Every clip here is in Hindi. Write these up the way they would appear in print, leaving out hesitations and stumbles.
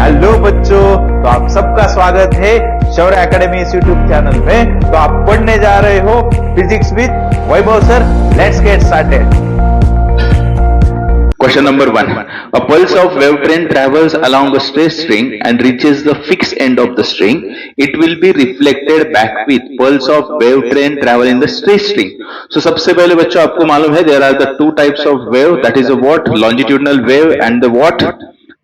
हेलो बच्चों, तो आप सबका स्वागत है शौर्य एकेडमी इस यूट्यूब चैनल में। तो आप पढ़ने जा रहे हो physics with Vaibhav sir. Let's get started. Question number 1. A pulse of wave train travels along a straight string and reaches the fixed end of the string. It will be reflected back with pulse of wave train travel in the straight string. So सबसे पहले बच्चों आपको मालूम है there are the two types of wave, that is a what? Longitudinal wave and the what?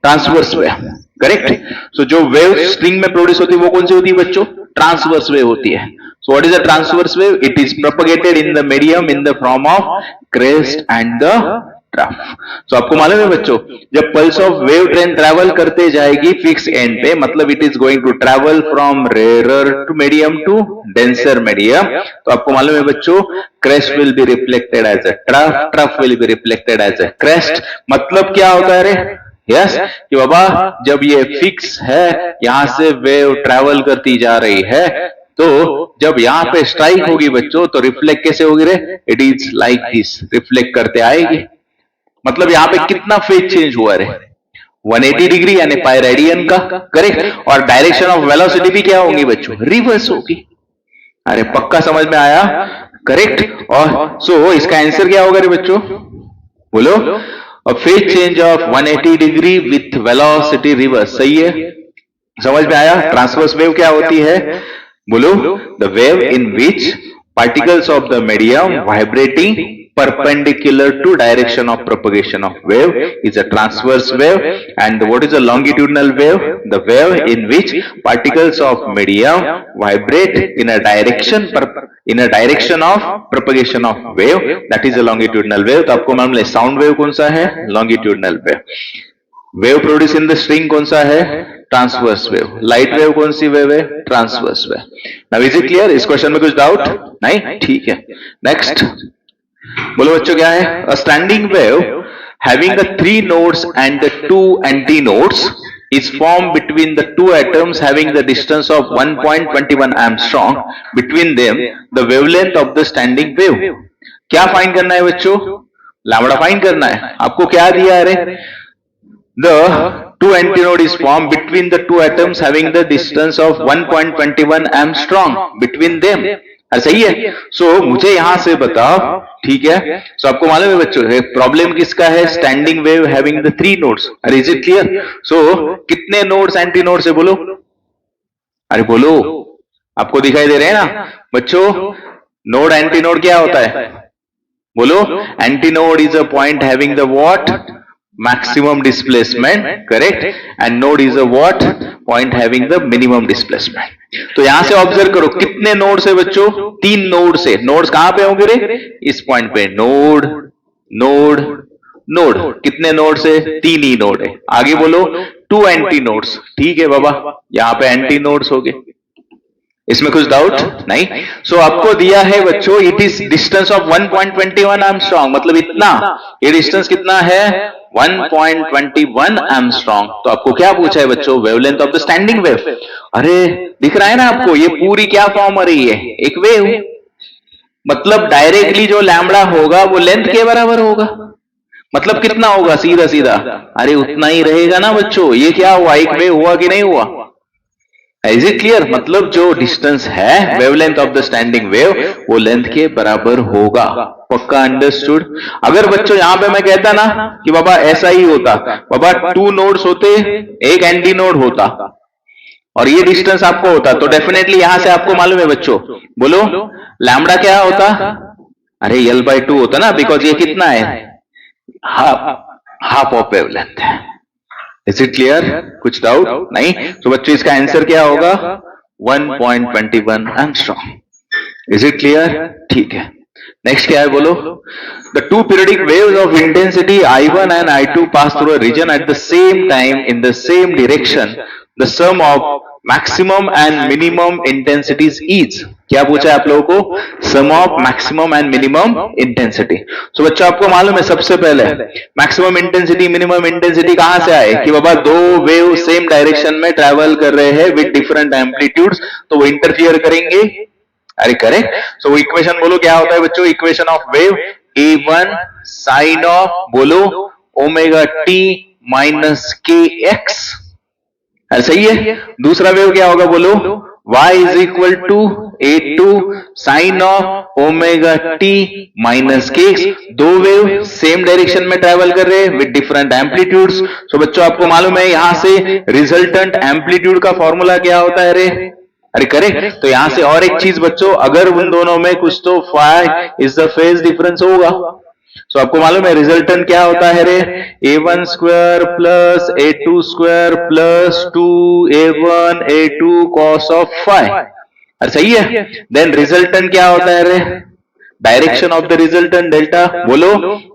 Transverse wave. Correct? So जो wave string में प्रोड्यूस होती है वो कौन सी होती है बच्चों? Transverse wave होती है. So what is a transverse wave? It is propagated in the medium in the form of crest and the trough. तो आपको मालूम है बच्चों, जब pulse of wave train travel करते जाएगी फिक्स एंड पे, मतलब it is going to travel from rarer to medium to denser medium. तो आपको मालूम है बच्चों, crest will be reflected as a trough, trough will be reflected as a crest. मतलब क्या होता है रे? यस, कि बाबा जब ये फिक्स है, यहां से वेव ट्रैवल करती जा रही है, तो जब यहां पे स्ट्राइक होगी बच्चों तो रिफ्लेक्ट कैसे होगी रे? It is like this, reflect करते आएगी। मतलब यहां पे कितना फेज चेंज हुआ रे? 180 डिग्री यानी पाई रेडियन का। करेक्ट। और डायरेक्शन ऑफ वेलोसिटी भी क्या होगी बच्चों? रिवर्स होगी। अरे पक्का समझ में आया? करेक्ट। और सो इसका आंसर क्या होगा रे बच्चों? बोलो। A phase change of 180 degree with velocity reverse. सही है, समझ में आया? ट्रांसवर्स वेव क्या होती है? बोलो। The wave in which particles of the medium vibrating perpendicular to direction of propagation of wave is a transverse wave. And what is a longitudinal wave? The wave in which particles of medium vibrate in a direction of propagation of wave, that is a longitudinal wave. तो आपको मालूम है साउंड वेव कौन सा है? longitudinal wave. Wave produce in the string कौन सा है? Transverse wave. लाइट वेव कौन सी वेव है? Transverse wave. Now is it clear? इस क्वेश्चन में कुछ डाउट नहीं? ठीक है, नेक्स्ट बोलो बच्चों क्या है? A standing wave having the 3 nodes and the 2 antinodes is formed between the two atoms having the distance of 1.21 Armstrong between them, the wavelength of the standing wave। क्या फाइंड करना है बच्चों? लैम्बडा फाइंड करना है। आपको क्या दिया है रे? The two antinode is formed between the two atoms having the distance of 1.21 Armstrong between them। सही है। सो मुझे यहां से बताओ, ठीक है? सो आपको मालूम है बच्चों, प्रॉब्लम किसका है? Standing wave having the 3 nodes. अरे इज इट क्लियर? सो कितने नोड्स एंटी नोड्स है बोलो? अरे बोलो, आपको दिखाई दे रहे हैं ना बच्चों? नोड एंटी नोड क्या होता है? बोलो। Anti node is a point having the what? maximum displacement, correct? and node is a what? point having the minimum displacement। तो यहां से ऑब्जर्व करो कितने नोड्स है बच्चों? 3 नोड्स है। नोड्स कहां पे होंगे रे? इस पॉइंट पे। Node node node. कितने नोड्स है? 3 ही नोड है। आगे बोलो 2 एंटी नोड्स। ठीक है बाबा, यहां पे एंटी नोड्स हो गए। इसमें कुछ डाउट नहीं? सो आपको दिया है बच्चों, it is distance of 1.21 Armstrong. मतलब इतना, ये डिस्टेंस कितना है? 1.21 एमस्ट्रॉन्ग। तो आपको क्या पूछा है बच्चों? Wavelength of the standing wave. अरे दिख रहा है ना आपको, ये पूरी क्या फॉर्म हो रही है? एक वेव। मतलब डायरेक्टली जो लैम्बडा होगा वो लेंथ के बराबर होगा। मतलब कितना होगा? सीधा सीधा अरे उतना ही रहेगा ना बच्चों। ये क्या हुआ? एक वेव हुआ कि नहीं हुआ? Is it clear? मतलब जो डिस्टेंस है wavelength of the standing wave वो लेंथ के बराबर होगा। पक्का अंडरस्टूड? अगर बच्चों यहां पे मैं कहता ना कि बाबा ऐसा ही होता, बाबा 2 नोड्स होते, एक एंटी नोड होता और ये डिस्टेंस आपको होता, तो डेफिनेटली यहां से आपको मालूम है बच्चों, बोलो लैम्बडा क्या होता? अरे L/2 होता ना, बिकॉज ये कितना है? हाफ ऑफ वेवलेंथ है। Is it clear? कुछ डाउट नहीं? तो बच्चों इसका आंसर क्या होगा? 1.21 एंगस्ट्रॉम। Is it clear? ठीक है, नेक्स्ट क्या है बोलो? The 2 periodic waves of intensity I1 and I2 pass through a region at the same time in the same direction. The sum of maximum and minimum intensities is. क्या पूछा है आप लोगों को? Sum of maximum and minimum intensity. So बच्चों आपको मालूम है सबसे पहले मैक्सिमम इंटेंसिटी मिनिमम इंटेंसिटी कहां से आए? कि बाबा 2 वेव सेम डायरेक्शन में ट्रैवल कर रहे हैं विद डिफरेंट एम्पलीट्यूड्स, तो वो इंटरफियर करेंगे। अरे करेक्ट। सो इक्वेशन बोलो क्या होता है बच्चों? Equation of wave A1 sine of बोलो ओमेगा t माइनस kx अरे सही है। दूसरा वेव क्या होगा बोलो, y is equal to a2 sine of omega T minus k. दो वेव सेम डायरेक्शन में ट्रेवल कर रहे हैं विद डिफरेंट एम्पलीट्यूड्स। सो बच्चों आपको मालूम है यहां से रिजल्टेंट एम्पलीट्यूड का फॉर्मूला क्या होता है रे? अरे करेक्ट। तो यहां से और एक चीज बच्चों, अगर उन दोनों में कुछ तो phi is the phase difference होगा। सो आपको मालूम है रिजल्टेंट क्या होता है रे? a1 square plus a2 square plus 2a1 a2 cos of phi. अरे सही है। देन रिजल्टेंट क्या होता है रे? Direction of the resultant delta बोलो,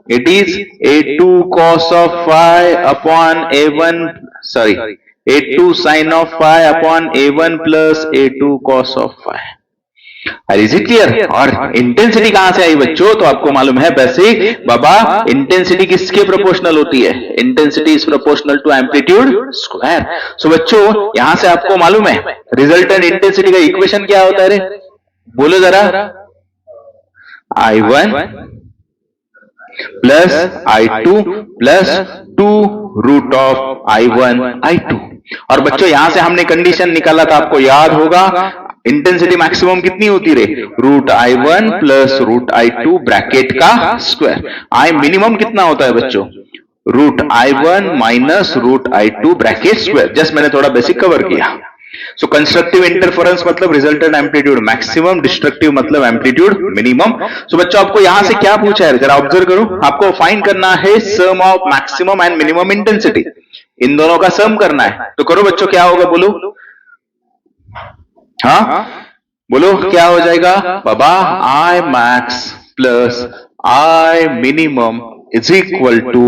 it is a2 cos of phi upon a1 sorry a2 sin of phi upon a1 plus a2 cos of phi. Is it clear? और इंटेंसिटी कहां से आई बच्चों? तो आपको मालूम है बेसिक बाबा, इंटेंसिटी किसके प्रोपोर्शनल होती है? Intensity is proportional to amplitude square. So बच्चों यहां से आपको मालूम है रिजल्टेंट इंटेंसिटी का इक्वेशन क्या होता है रे? बोलो जरा, I1 plus I2 plus 2 root of I1 I2। और बच्चों यहां से हमने कंडीशन निकाला था, आपको याद होगा, इंटेंसिटी मैक्सिमम कितनी होती रे? Root I1 plus root I2 bracket का स्क्वायर। आई मिनिमम कितना होता है बच्चों? Root I1 minus root I2 bracket square. Just मैंने थोड़ा बेसिक कवर किया। सो कंस्ट्रक्टिव इंटरफेरेंस मतलब रिजल्टेंट एम्पलीट्यूड मैक्सिमम, डिस्ट्रक्टिव मतलब एम्पलीट्यूड मिनिमम। सो बच्चों आपको यहां से क्या पूछा है जरा ऑब्जर्व करो, आपको फाइंड करना है sum of maximum and minimum intensity, इन दोनों का सम करना है। तो करो बच्चों, क्या होगा बोलो? हाँ बोलो क्या हो जाएगा बाबा? I max plus I minimum is equal to,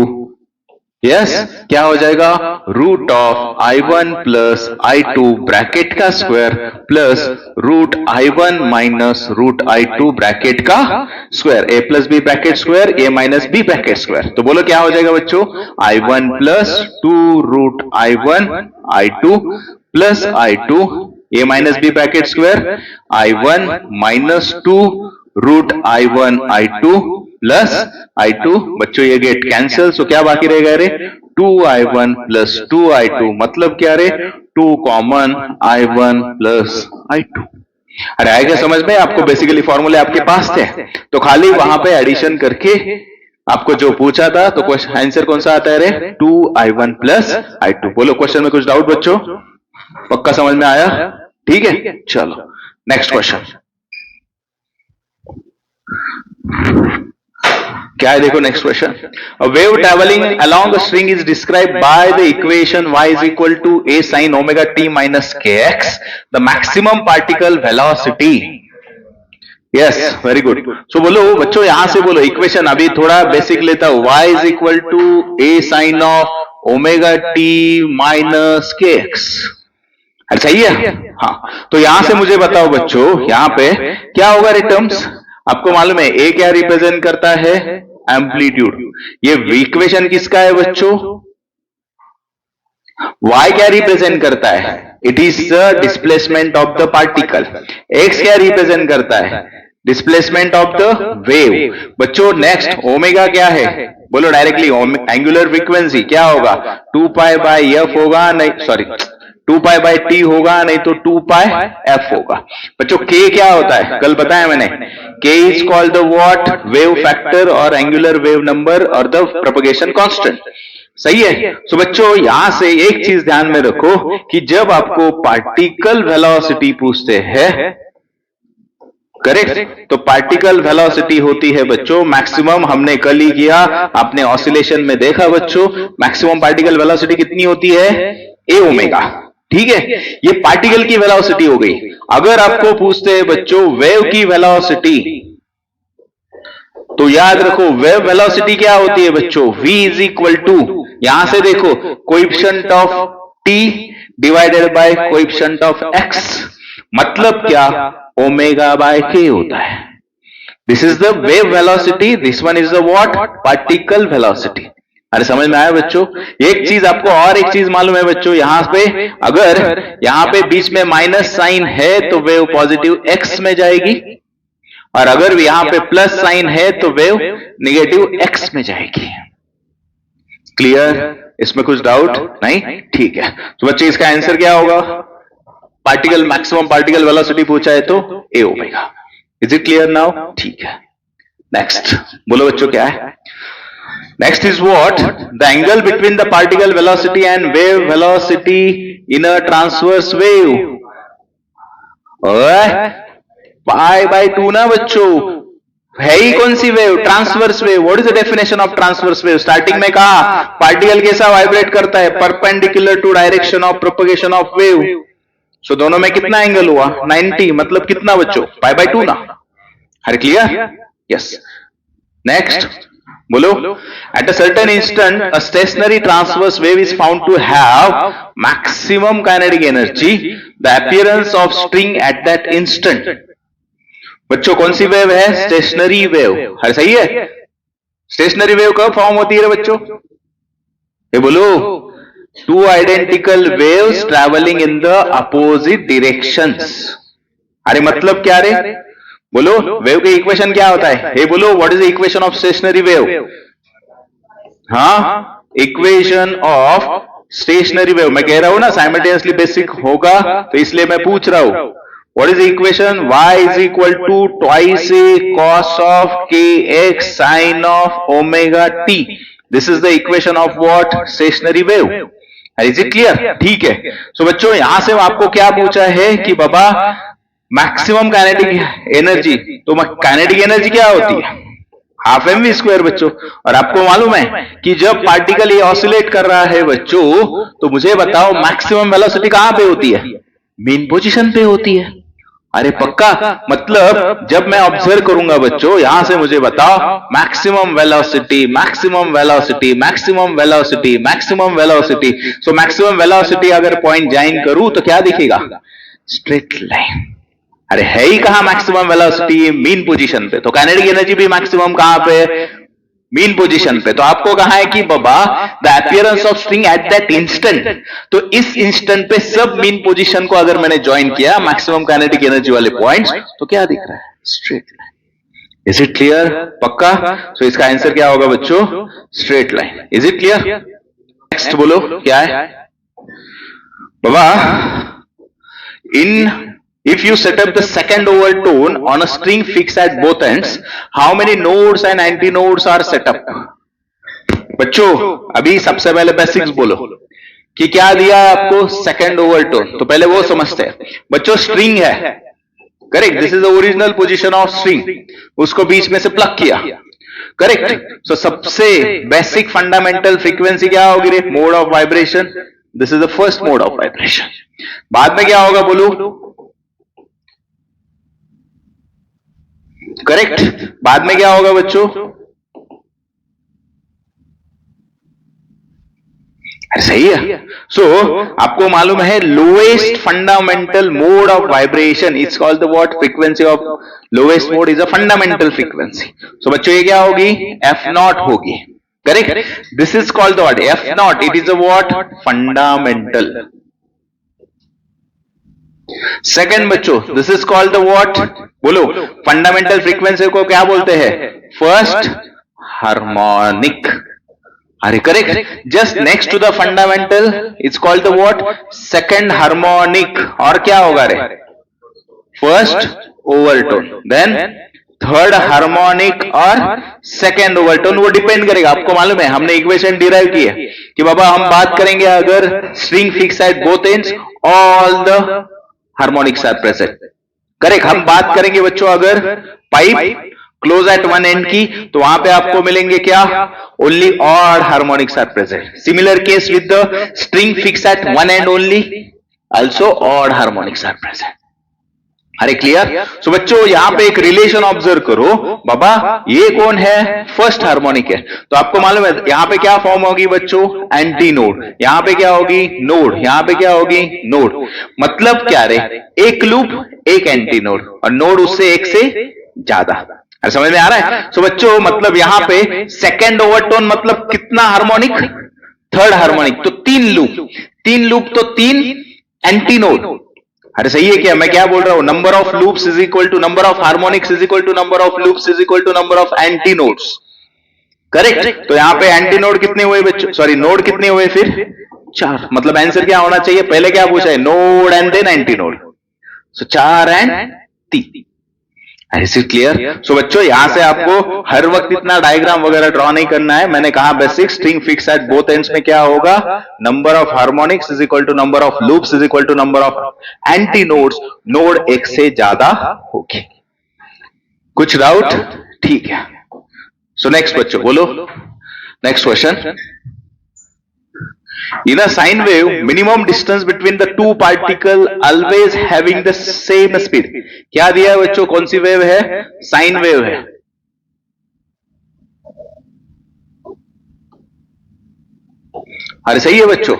yes क्या हो जाएगा? Root of I1 plus I2 bracket का square plus root I1 minus root I2 bracket का square, a plus B bracket square a minus B bracket square. तो बोलो क्या हो जाएगा बच्चों? I1 plus 2 root I1 I2 plus I2 a minus B bracket square I1 minus 2 root I1 I2 plus I2। बच्चों ये गेट कैंसिल, सो क्या बाकी रहेगा रे? 2I1 प्लस 2I2 मतलब क्या रे? 2 कॉमन I1 प्लस I2। अरे आएगा समझ में? आपको बेसिकली फॉर्मूले आपके पास थे, तो खाली वहां पे एडिशन करके आपको जो पूछा था, तो क्वेश्चन आंसर कौन सा आता है रे? 2I1 plus I2। बोलो क्वेश्चन में कुछ डाउट बच्चों? पक्का समझ में आया? ठीक है, चलो नेक्स्ट क्वेश्चन क्या है देखो next question. A wave travelling along a string is described by the equation y is equal to a sin omega t minus kx, the maximum particle velocity. Yes very good. So बोलो बच्चों यहां से बोलो इक्वेशन, अभी थोड़ा बेसिक लेता हूं। y is equal to a sin of omega t minus kx। अच्छा सही है? हाँ, तो यहां से मुझे बताओ बच्चों यहां पे क्या होगा रे टर्म्स? आपको मालूम है ए क्या रिप्रेजेंट करता है? एम्पलीट्यूड। ये इक्वेशन किसका है बच्चों? y क्या रिप्रेजेंट करता है? It is the displacement of the particle. x क्या रिप्रेजेंट करता है? Displacement of the wave. बच्चों नेक्स्ट ओमेगा क्या है? बोलो डायरेक्टली, एंगुलर फ्रीक्वेंसी क्या होगा? 2 पाई बाय एफ होगा, नहीं सॉरी 2 पाई बाय टी होगा, नहीं तो 2 पाई एफ होगा। बच्चों k क्या होता है? कल बताया मैंने, k is called the what? Wave factor और एंगुलर वेव नंबर और द प्रोपगेशन कांस्टेंट। सही है? सो बच्चों यहां से एक चीज ध्यान में रखो कि जब आपको पार्टिकल वेलोसिटी पूछते हैं, करेक्ट, तो पार्टिकल वेलोसिटी होती है बच्चों मैक्सिमम। हमने कल ही किया, आपने ऑसिलेशन में देखा बच्चों, मैक्सिमम पार्टिकल वेलोसिटी कितनी होती है? ए ओमेगा। ठीक है, ये पार्टिकल की वेलोसिटी हो गई। अगर आपको पूछते हैं बच्चों वेव की वेलोसिटी, तो याद रखो वेव वेलोसिटी क्या होती है बच्चों? v इज इक्वल टू, यहां से देखो, coefficient of t divided by coefficient of x, मतलब क्या? ओमेगा बाय k होता है। This is the wave velocity, this one is the what? Particle velocity. अरे समझ में आया बच्चों? एक चीज आपको और एक चीज मालूम है बच्चों, यहां पे अगर यहां पे बीच में माइनस साइन है तो वेव पॉजिटिव x में जाएगी, और अगर यहां पे प्लस साइन है तो वेव निगेटिव x में जाएगी। क्लियर? इसमें कुछ डाउट नहीं? ठीक है, तो बच्चे इसका आंसर क्या होगा? पार्टिकल मैक्सिमम पार्टिकल वेलोसिटी पूछा है तो A omega. Is it clear now? ठीक है, नेक्स्ट बोलो बच्चों क्या है? Next is what? The angle between the particle velocity and wave velocity in a transverse wave. Pi by 2 ना बच्चों, है ही कौन सी wave? Transverse wave. What is the definition of transverse wave? Starting में कहा पार्टिकल कैसा वाइब्रेट करता है? Perpendicular to direction of propagation of wave. So दोनों में कितना एंगल हुआ? 90, मतलब कितना बच्चों? पाई बाई 2 ना। Are clear? यस। नेक्स्ट बोलो, at a certain instant a stationary transverse wave is found to have maximum kinetic energy, the appearance of string at that instant. बच्चों कौन सी वेव है? Stationary wave. है सही है? स्टेशनरी वेव कब फॉर्म होती है बच्चों? ये बोलो, two identical waves travelling in the opposite directions. अरे मतलब क्या रे? बोलो, वेव की इक्वेशन क्या होता है? हे बोलो, what is the equation of stationary wave? हाँ, इक्वेशन ऑफ स्टेशनरी वेव। मैं कह रहा हूं ना साइमल्टेनियसली बेसिक होगा, तो इसलिए मैं पूछ रहा हूं। What is the equation? y is equal to twice A cos of K X sine of omega T. This is the equation of what? Stationary wave. Is it clear? ठीक है। सो बच्चों यहां से आपको क्या पूछा है कि बाबा मैक्सिमम काइनेटिक एनर्जी, तो काइनेटिक एनर्जी क्या होती है? हाफ एम वी स्क्वायर बच्चों। और आपको मालूम है कि जब पार्टिकल ये ऑसिलेट कर रहा है बच्चों, तो मुझे बताओ मैक्सिमम वेलोसिटी कहां पे होती है? मेन पोजीशन पे होती है। अरे पक्का? मतलब जब मैं ऑब्जर्व करूंगा बच्चों, यहां से मुझे बताओ maximum velocity, maximum velocity, maximum velocity, maximum velocity. So maximum velocity अगर पॉइंट ज्वाइन करूं तो क्या दिखेगा? Straight line. अरे है ही कहां मैक्सिमम वेलोसिटी? मीन पोजीशन पे। तो काइनेटिक एनर्जी भी मैक्सिमम कहां पे? मीन पोजीशन पे। तो आपको कहा है कि बाबा the appearance of string at that instant, तो इस इंस्टेंट पे सब मीन पोजीशन को अगर मैंने ज्वाइन किया मैक्सिमम काइनेटिक एनर्जी वाले पॉइंट्स, तो क्या दिख रहा है? Straight line. Is it clear? पक्का? सो इसका आंसर क्या होगा बच्चों? Straight line. Is it clear? Next बोलो क्या है बाबा? इन if you set up the second overtone on a string fixed at both ends, how many nodes and antinodes are set up? बच्चों अभी सबसे पहले बेसिक्स बोलो कि क्या दिया है आपको? Second overtone. तो पहले वो समझते हैं बच्चों। स्ट्रिंग है, correct? This is the original position of string. उसको बीच में से प्लग किया, करेक्ट? सो सबसे बेसिक फंडामेंटल फ्रीक्वेंसी क्या होगी रे? Mode of vibration. This is the first mode of vibration. बाद में क्या होगा बोलो? करेक्ट? बाद में क्या होगा बच्चों? सही है। सो आपको मालूम है lowest fundamental mode of vibration it's called the what? Frequency of lowest mode is a fundamental frequency. So बच्चों ये क्या होगी? एफ नॉट होगी, correct? This is called the what? F nought. It is a what? Fundamental. Second बच्चों, this is called the what? बोलो, फंडामेंटल फ्रीक्वेंसी को क्या बोलते हैं? First harmonic. अरे correct? Just next to the fundamental it's called the what? Second harmonic. और क्या होगा रे? First overtone, then third harmonic और सेकंड ओवरटोन। वो डिपेंड करेगा। आपको मालूम है हमने इक्वेशन डिराइव की है कि बाबा हम बात करेंगे अगर string fix at both ends, all the harmonics are present, correct? हम बात करेंगे बच्चों अगर pipe close at one end की, तो वहां पे आपको मिलेंगे क्या? Only odd harmonics are present. Similar case with the string fix at one end only, also odd harmonics are present. अरे क्लियर? सो बच्चों यहां पे एक रिलेशन ऑब्जर्व करो। बाबा ये कौन है? फर्स्ट हार्मोनिक है। तो आपको मालूम है यहां पे क्या फॉर्म होगी बच्चों? Anti node. यहां पे क्या होगी? नोड। यहां पे क्या होगी? नोड। मतलब क्या रे? एक लूप, एक एंटी नोड, और नोड उससे एक से ज्यादा। अरे समझ में आ रहा है? सो बच्चों मतलब यहां पे सेकेंड ओवरटोन मतलब कितना हार्मोनिक? Third harmonic. तो तीन लूप, तीन लूप तो तीन एंटी नोड। अरे सही है क्या? मैं क्या बोल रहा हूं? Number of loops is equal to number of harmonics is equal to number of loops is equal to number of anti nodes. Correct. तो यहां पे एंटी नोड कितने हुए बच्चों, सॉरी नोड कितने हुए फिर 4। मतलब आंसर क्या होना चाहिए, पहले क्या पूछा है, node and then anti node, so 4 and 3। Is it clear? So बच्चों यहां से आपको हर वक्त इतना डायग्राम वगैरह ड्रॉ नहीं करना है। मैंने कहा basic string fix at both ends में क्या होगा, number of harmonics is equal to number of loops is equal to number of anti nodes, node एक से ज्यादा होगी। कुछ डाउट? ठीक है। सो नेक्स्ट बच्चों बोलो, next question. In a sine wave, minimum distance between the two particle always having the same speed. क्या दिया है बच्चों, कौन सी वेव है, साइन वेव है। अरे सही है बच्चों।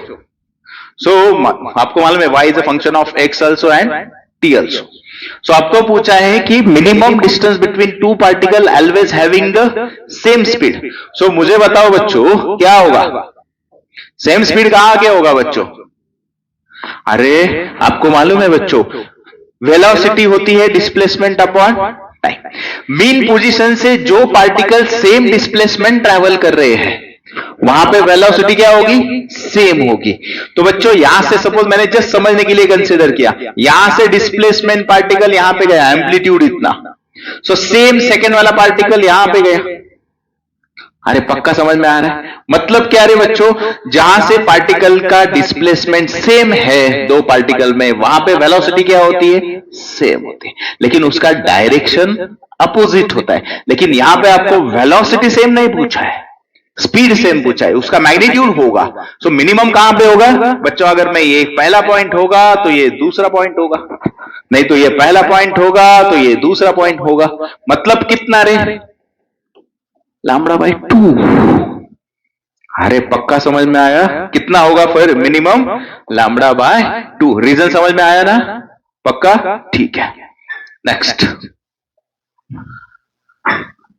सो आपको मालूम है y is a function of x also and t also. So आपको पूछा है कि minimum distance between two particle always having the same speed. So मुझे बताओ बच्चों क्या होगा, सेम स्पीड कहां के होगा बच्चों? अरे आपको मालूम है बच्चों, वेलोसिटी होती है displacement upon time. Mean position से जो पार्टिकल सेम डिस्प्लेसमेंट ट्रैवल कर रहे हैं वहां पे वेलोसिटी क्या होगी, सेम होगी। तो बच्चों यहां से सपोज मैंने जस्ट समझने के लिए कंसीडर किया, यहां से डिस्प्लेसमेंट पार्टिकल यहां पे गया, एम्पलीट्यूड इतना, सो सेम सेकंड वाला पार्टिकल यहां पे गया। अरे पक्का समझ में आ रहा है? मतलब क्या रे बच्चों, जहां से पार्टिकल का डिस्प्लेसमेंट सेम है दो पार्टिकल में, वहां पे वेलोसिटी क्या होती है, सेम होती है, लेकिन उसका डायरेक्शन अपोजिट होता है। लेकिन यहां पे आपको वेलोसिटी सेम नहीं पूछा है, स्पीड सेम पूछा है, उसका मैग्नीट्यूड होगा। सो मिनिमम कहां पे होगा बच्चों, अगर मैं ये पहला पॉइंट होगा तो ये दूसरा पॉइंट होगा, नहीं तो ये पहला पॉइंट होगा तो ये दूसरा पॉइंट होगा। मतलब कितना रे, लैम्बडा बाय 2। अरे पक्का समझ में आया, कितना होगा फिर मिनिमम, लैम्बडा बाय 2। रीजन समझ में आया ना, पक्का, ठीक है। Next,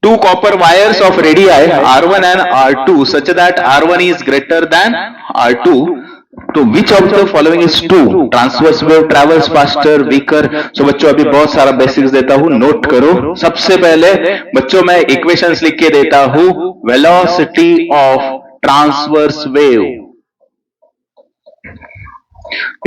two copper wires of radii R1 and R2 such that R1 is greater than R2, तो which of the following is true? Transverse wave travels faster weaker. So बच्चों अभी बहुत सारा बेसिक्स देता हूं, नोट करो। सबसे पहले बच्चों मैं इक्वेशंस लिख के देता हूं, वेलोसिटी ऑफ ट्रांसवर्स वेव,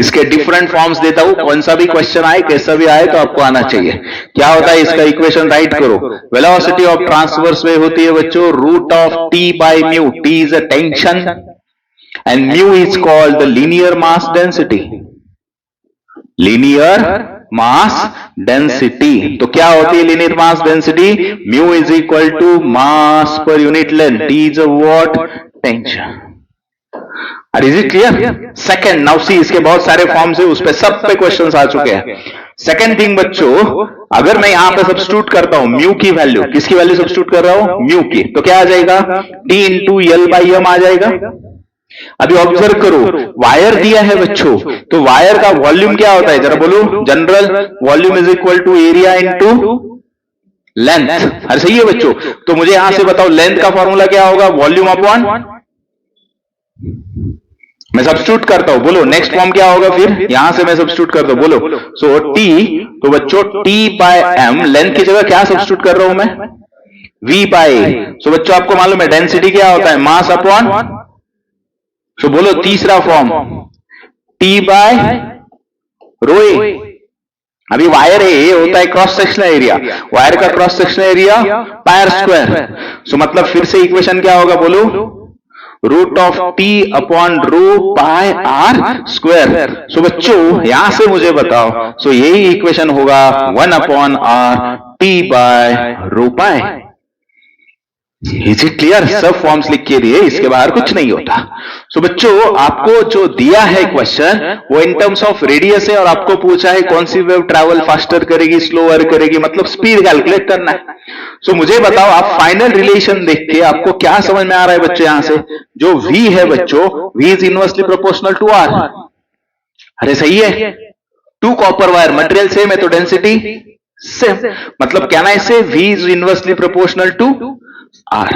इसके डिफरेंट फॉर्म्स देता हूं, कौन सा भी क्वेश्चन आए कैसा भी आए तो आपको आना चाहिए। क्या होता है इसका इक्वेशन, राइट करो। वेलोसिटी ऑफ ट्रांसवर्स वेव होती है बच्चों root of T by mu, T is a tension and mu is called the linear mass density, linear mass density. तो क्या होती है linear mass density, mu is equal to mass per unit length, T is a what, tension. Is it clear? Second, now see, इसके बहुत सारे फॉर्म्स है, उस पे सब पे क्वेश्चंस आ चुके हैं। सेकंड थिंग बच्चों, अगर मैं यहां पे सब्स्टिट्यूट करता हूं म्यू की वैल्यू, किसकी वैल्यू सब्स्टिट्यूट कर रहा हूं, म्यू की, तो क्या आ जाएगा, T into L by M आ जाएगा। अभी ऑब्जर्व करो, वायर दिया है बच्चों, तो वायर का वॉल्यूम क्या होता है जरा बोलो, general volume is equal to area into length. अरे सही है बच्चों, तो मुझे यहां से बताओ लेंथ का फॉर्मूला क्या होगा, वॉल्यूम अपॉन, मैं सब्स्टिट्यूट करता हूं, बोलो नेक्स्ट फॉर्म क्या होगा फिर, यहां से मैं सब्स्टिट्यूट करता हूं, बोलो। सो टी, तो बच्चों टी बाय एम, लेंथ की जगह क्या सब्स्टिट्यूट कर रहा हूं मैं, वी बाय। सो बच्चों आपको मालूम है डेंसिटी क्या होता है, मास अपॉन, सो बोलो तीसरा form, T by rho A. अभी वायर है, ये होता है क्रॉस सेक्शनल एरिया, वायर का cross sectional area pi r square. So मतलब फिर से इक्वेशन क्या होगा बोलो, root of T upon rho pi R square. So बच्चों यहां से मुझे बताओ, सो यही इक्वेशन होगा 1 upon r T by rho pi. Is it clear? सब फॉर्म्स लिख के दिए, इसके बाहर कुछ नहीं होता। सो बच्चों आपको जो दिया है क्वेश्चन वो इन टर्म्स ऑफ रेडियस है, और आपको पूछा है कौन सी वेव ट्रैवल फास्टर करेगी, स्लोअर करेगी, मतलब स्पीड कैलकुलेट करना है। सो मुझे बताओ आप फाइनल रिलेशन देख के आपको क्या समझ में आ रहा है बच्चों, यहां से जो v है बच्चों, v is inversely proportional to r। अरे सही है, two copper wire, material same है तो डेंसिटी सेम, मतलब कहना है इसे v is inversely proportional to r।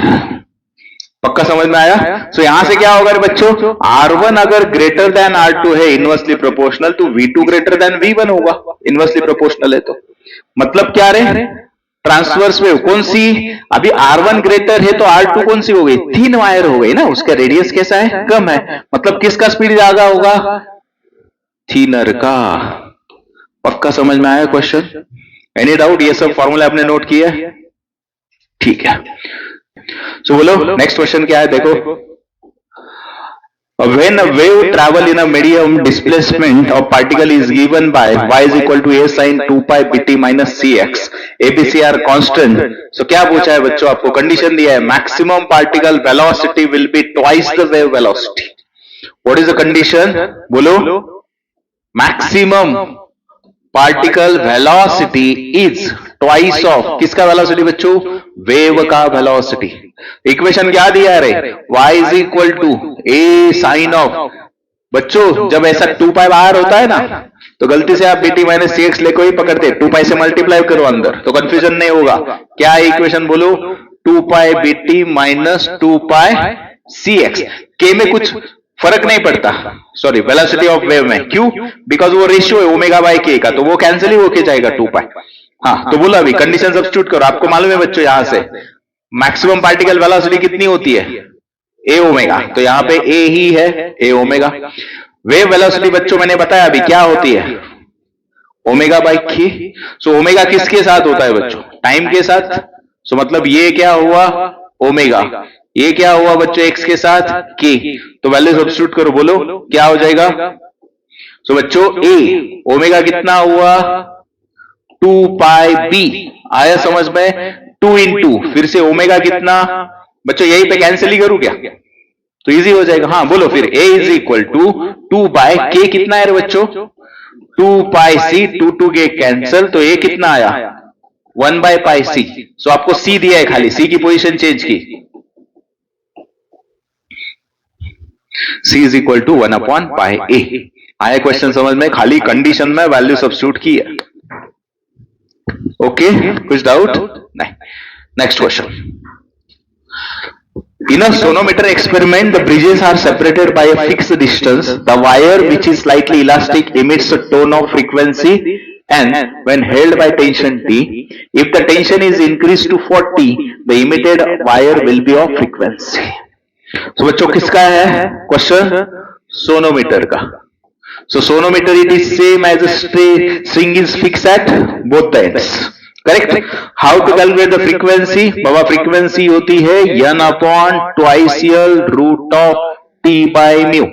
पक्का समझ में आया? सो यहां से क्या होगा बच्चों, R1 अगर ग्रेटर देन R2 है इनवर्सली प्रोपोर्शनल, तो V2 ग्रेटर देन V1 होगा, इनवर्सली प्रोपोर्शनल है तो। मतलब क्या रे, ट्रांसवर्स वेव कौन सी? अभी R1 ग्रेटर है तो R2 कौन सी हो गई? थिन वायर हो गई ना, उसका रेडियस कैसा है? कम है, मतलब किसका स्पीड ज्यादा होगा? थिनर का। पक्का समझ में आया क्वेश्चन? Any doubt? ये सब फॉर्मूला आपने नोट किया? ठीक है, सो बोलो नेक्स्ट क्वेश्चन क्या है, देखो। When a wave travel in a medium, displacement of particle is given by y is equal to a sin 2 pi bt minus cx. A, B, C are constant. So क्या पूछा है बच्चों? आपको कंडीशन दिया है, maximum particle velocity will be twice the wave velocity. What is the condition? बोलो। Maximum particle velocity is twice of किसका वेलोसिटी बच्चों? वेव का वेलोसिटी। इक्वेशन क्या दिया है रे? y is equal to a sine of. बच्चों जब ऐसा 2 पाई बाहर होता है ना, तो गलती से आप bt माइनस सी एक्स लेको ही पकड़ते, 2 पाई से मल्टीप्लाई करो अंदर, तो कंफ्यूजन नहीं होगा। क्या है इक्वेशन बोलो? 2 पाई bt माइनस 2 पाई सी एक्स। के में कुछ फर्क नहीं पड़ता, सॉरी वेलोसिटी ऑफ वेव में। क्यों? बिकॉज वो रेशियो है ओमेगा बाय के का, तो वो कैंसिल ही होके जाएगा 2 पाई। हाँ, तो बोला अभी कंडीशन सब्स्टिट्यूट करो। आपको मालूम है बच्चों यहां से मैक्सिमम पार्टिकल वेलोसिटी कितनी होती है? ए ओमेगा, तो यहां पे ए ही है, ए ओमेगा। वेव वेलोसिटी बच्चों मैंने बताया अभी क्या होती है? ओमेगा बाय के। सो ओमेगा किसके साथ होता है बच्चों? टाइम के साथ। सो मतलब ये क्या हुआ? ओमेगा। ये क्या हुआ बच्चों? एक्स के साथ के। तो वैल्यू सब्स्टिट्यूट करो, बोलो क्या हो जाएगा? सो बच्चों ए ओमेगा कितना हुआ? 2 पाई बी। आया समझ में? 2 इंटू फिर से ओमेगा कितना? बच्चों यही पे कैंसिल ही करूं क्या? तो इजी हो जाएगा। हाँ बोलो फिर, ए इज इक्वल टू 2 बाय के कितना है बच्चों? 2 पाई सी, 2 2 के कैंसिल, तो ए कितना आया? 1 बाय पाई सी। सो आपको सी दिया है, खाली सी की पोजीशन चेंज की। C is equal to 1 upon pi A. आया क्वेश्चन समझ में? खाली कंडीशन में वैल्यू सब्स्टिट्यूट की है। ओके, कुछ डाउट? नहीं। Next question. In a sonometer experiment, the bridges are separated by a fixed distance. The wire, which is slightly elastic, emits a tone of frequency, and when held by tension T, if the tension is increased to 40, the emitted wire will be of frequency. So बच्चों किसका है क्वेश्चन? सोनोमीटर का। So sonometer it is same as a string is fixed at both the ends. Correct? How to calculate the frequency? बाबा फ्रीक्वेंसी होती है n upon twice l root of t by mu.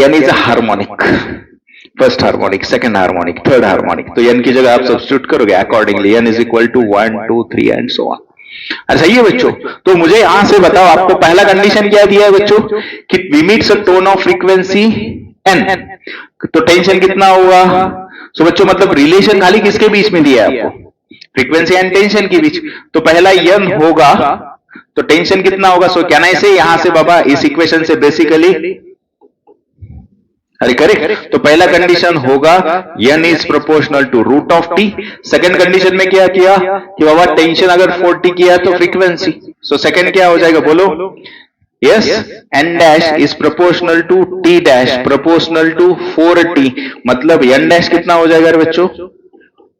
n is a harmonic, first harmonic, second harmonic, third harmonic. तो n की जगह आप सब्स्टिट्यूट करोगे accordingly. n is equal to 1 2 3 and so on. अच्छा ये बच्चों, तो मुझे यहां से बताओ आपको पहला कंडीशन क्या दिया है बच्चों? कि v meets a tone of frequency n, तो टेंशन कितना हुआ? सो बच्चों मतलब रिलेशन खाली किसके बीच में दिया है आपको? फ्रीक्वेंसी एंड टेंशन के बीच। तो पहला n होगा, तो टेंशन कितना होगा? सो कैन आई से यहां से बाबा इस इक्वेशन से बेसिकली, अरे करेक्ट, तो पहला कंडीशन होगा n is proportional to root of t। Second condition में क्या किया कि बाबा टेंशन अगर 40 किया तो फ्रीक्वेंसी। सो सेकंड क्या हो जाएगा बोलो? Yes, n dash is proportional to t dash proportional to 4t, मतलब n डैश कितना हो जाएगा बच्चों?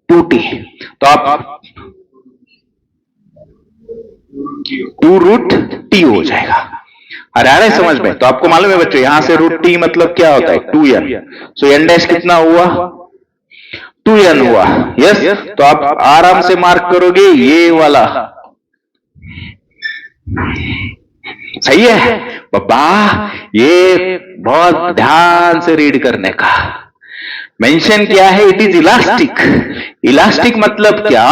2t। तो आप 2 रूट t हो जाएगा। अरे आ रहा है समझ में? तो आपको मालूम है बच्चों यहां से रूट टी मतलब क्या होता है? 2n। सो n डैश कितना हुआ? 2n हुआ। यस, तो आप आराम से मार्क करोगे ये वाला। सही है बाबा, ये बहुत ध्यान से रीड करने का। मेंशन क्या है? It is elastic. इलास्टिक मतलब क्या?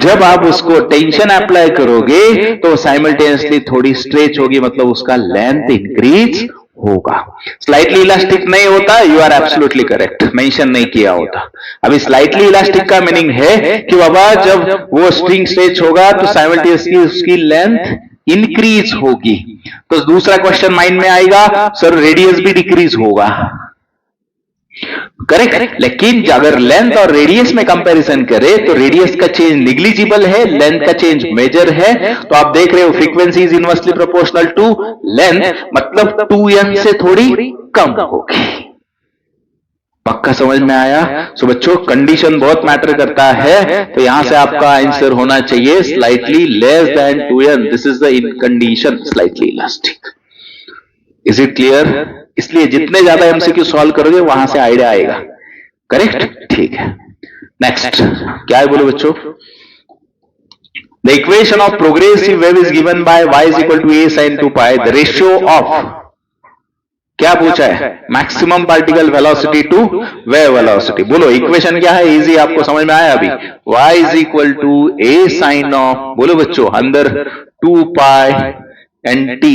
जब आप उसको टेंशन अप्लाई करोगे तो साइमल्टेनियसली थोड़ी स्ट्रेच होगी, मतलब उसका लेंथ इंक्रीज होगा। स्लाइटली इलास्टिक नहीं होता, you are absolutely correct, mention नहीं किया होता। अभी स्लाइटली इलास्टिक का मीनिंग है कि बाबा जब वो स्ट्रिंग स्ट्रेच होगा तो साइमल्टेनियसली उसकी लेंथ इंक्रीज होगी। तो दूसरा क्वेश्चन माइंड में आएगा, सर रेडियस भी डिक्रीज होगा। करेक्ट, लेकिन अगर लेंथ और रेडियस में कंपैरिजन करें तो रेडियस का चेंज निग्लिजिबल है, लेंथ का चेंज मेजर है। तो आप देख रहे हो frequency is inversely proportional to length, मतलब 2n से थोड़ी कम होगी। पक्का समझ में आया? सो बच्चों कंडीशन बहुत मैटर करता है, तो यहां से आपका आंसर होना चाहिए slightly less than 2n. This is the in condition slightly elastic. Is it clear? इसलिए जितने ज्यादा एमसीक्यू सॉल्व करोगे वहां से आइडिया आएगा. करेक्ट? ठीक है. नेक्स्ट क्या है बोलो बच्चों? The equation of progressive wave is given by y is equal to a sin 2 pi. The ratio of क्या पूछा है? Maximum particle velocity to wave velocity. बोलो इक्वेशन क्या है? इजी, आपको समझ में आया अभी? y is equal to a sin of, बोलो बच्चों, अंदर 2 pi nt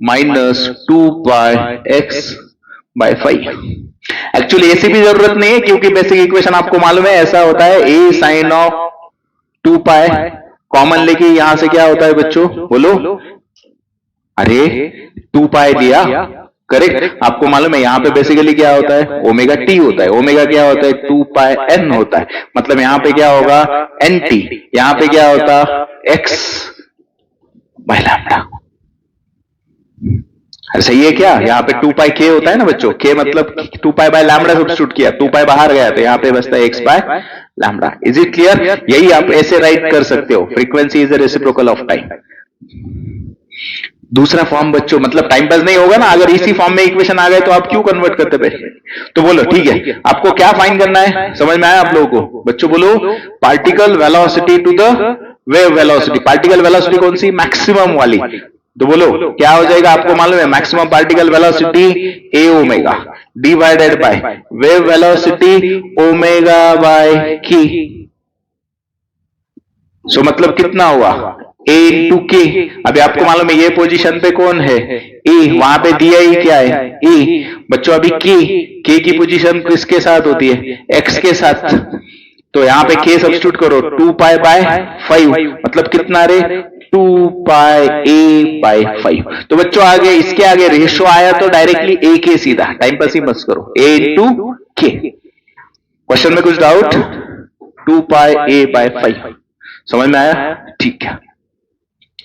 minus 2 pi x by 5. Actually ऐसी भी जरूरत नहीं है, क्योंकि बेसिक इक्वेशन आपको मालूम है ऐसा होता है a sin of 2 pi. Common लेके यहां से क्या होता है बच्चों? बोलो. अरे 2 pi लिया, करेक्ट. आपको मालूम है यहां पे बेसिकली क्या होता है? ओमेगा टी होता है. ओमेगा क्या होता है? 2 pi n होता है. मतलब यहां पे क्या होगा? nt. यहां पे क्या होता? x by lambda. सही है क्या? यहाँ पे 2 pi k होता है ना बच्चों. k मतलब 2 pi बाय लैम्डा सब्स्टिट्यूट किया. 2 pi बाहर गया तो यहाँ पे बचता है x by lambda. Is it clear? यही आप ऐसे राइट कर सकते हो. Frequency is a reciprocal of time. दूसरा फॉर्म बच्चों, मतलब टाइम पास नहीं होगा ना अगर इसी फॉर्म में इक्वेशन आ गए, तो आप क्यों कन्वर्ट करते पहले? तो बोलो ठीक है, आपको क्या फाइंड करना है? समझ में आया आप लोगों को? बच्चों बोलो particle velocity to the wave velocity. Particle velocity कौन सी? मैक्सिमम वाली. तो बोलो क्या हो जाएगा? आपको मालूम है maximum particle velocity a omega divided by wave velocity omega by k. सो मतलब कितना हुआ? a इंटू के. अभी आपको मालूम है ये पोजीशन पे कौन है? a. वहां पे दिया ही क्या है? a. बच्चों अभी k की पोजीशन किसके साथ होती है? x के साथ. तो यहां पे k सब्स्टिट्यूट करो. 2 pi बाय 5 मतलब कितना रे? 2 pi a बाय 5. तो बच्चों आगे इसके आगे रेशियो आया तो डायरेक्टली a के सीधा. टाइम पास ही मत करो. a इंटू के. क्वेश्चन में कुछ डाउट? 2 pi a बाय 5 समझ में आया? ठीक है.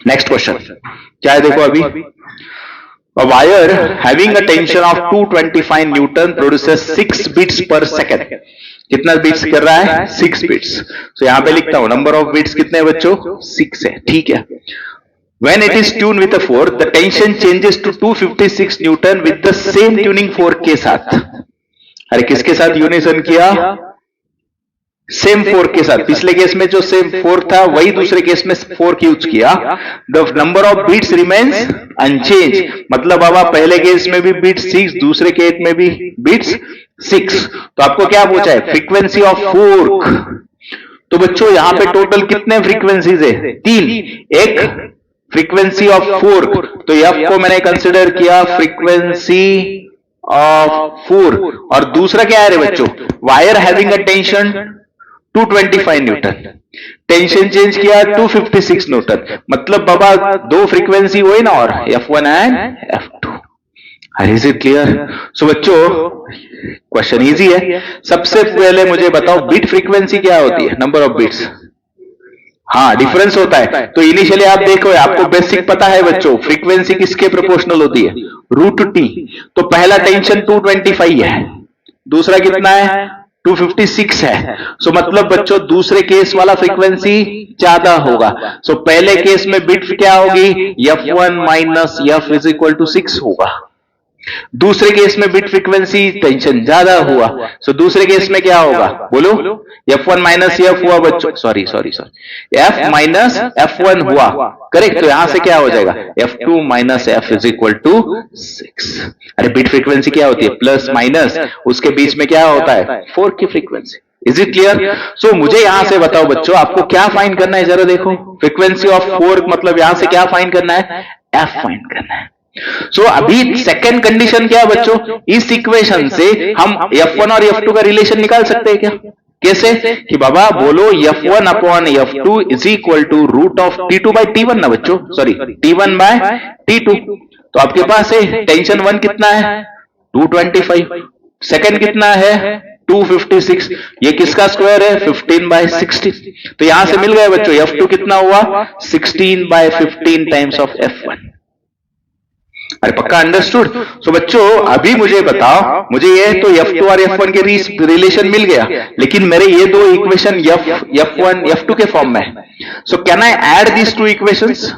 नेक्स्ट क्वेश्चन क्या है? देखो अभी a wire having a tension of 225 Newton produces 6 beats per second. कितना बीट्स कर रहा है? 6 बीट्स. तो यहां पे लिखता हूं नंबर ऑफ बीट्स कितने हैं बच्चों? 6 है. ठीक है. When it is tuned with a fork, the tension changes to 256 Newton with the same tuning fork के साथ. अरे किसके साथ यूनिसन किया? सेम फोर्क के साथ. पिछले केस में जो सेम फोर्क था वही दूसरे केस में फोर्क यूज किया. The number of beats remains unchange. मतलब बाबा पहले केस में भी बीट 6, दूसरे केस में भी बीट्स 6. तो आपको क्या पूछा है? Frequency of fork. तो बच्चों यहां पे टोटल कितने फ्रीक्वेंसीज है? 3. एक फ्रीक्वेंसी ऑफ फोर्क, तो एफ को मैंने कंसिडर किया फ्रीक्वेंसी ऑफ फोर्क. और दूसरा क्या है रे बच्चों? Wire having a tension 225 Newton. Tension change किया 256 न्यूटन. मतलब बाबा दो फ्रीक्वेंसी हुई ना, और F1 and F2. Is it clear? So बच्चों क्वेश्चन इजी है. सबसे पहले मुझे बताओ बीट फ्रीक्वेंसी क्या होती है? Number of beats. हाँ डिफरेंस होता है. तो इनिशियली आप देखो, आपको बेसिक पता है बच्चों फ्रीक्वेंसी किसके प्रोपोर्शनल होती है? √T. तो पहला टेंशन 225 है, दूसरा कितना है? 256 है. सो मतलब बच्चों दूसरे केस वाला फ्रीक्वेंसी ज्यादा होगा. सो पहले केस में बिट क्या होगी? F1 minus F is equal to 6 होगा. दूसरे केस में बिट फ्रीक्वेंसी टेंशन ज्यादा हुआ. सो दूसरे केस में क्या होगा? बोलो. F1 माइनस F हुआ बच्चों. सॉरी F माइनस F1 हुआ. करेक्ट. तो यहां से क्या हो जाएगा? F2 minus F is equal to 6. अरे बिट फ्रीक्वेंसी क्या होती है? प्लस माइनस, उसके बीच में क्या होता है? 4 की frequency. Is it clear? So मुझे यहां से बताओ बच्चों आपको क्या फाइंड करना है? जरा देखो. फ्रीक्वेंसी ऑफ 4 मतलब यहां से क्या फाइंड करना है? F फाइंड करना है. सो अभी सेकंड कंडीशन क्या है बच्चों? इस इक्वेशन से हम F1 और F2 का रिलेशन निकाल सकते हैं क्या? कैसे? कि बाबा बोलो F1 upon F2 is equal to root of T2 by T1 ना बच्चों. Sorry T1 by T2. तो आपके पास है टेंशन 1 कितना है? 225. सेकंड कितना है? 256. ये किसका स्क्वायर है? 15 बाय 16. तो यहां से मिल गया बच्चों F2 कितना हुआ? 16 बाय 15 टाइम्स ऑफ F1. अरे पक्का अंडरस्टूड। सो बच्चों अभी मुझे बताओ, मुझे ये तो F2 और F1 के रिलेशन मिल गया, लेकिन मेरे ये दो इक्वेशन F1 F2 के फॉर्म में है। So can I add these two equations?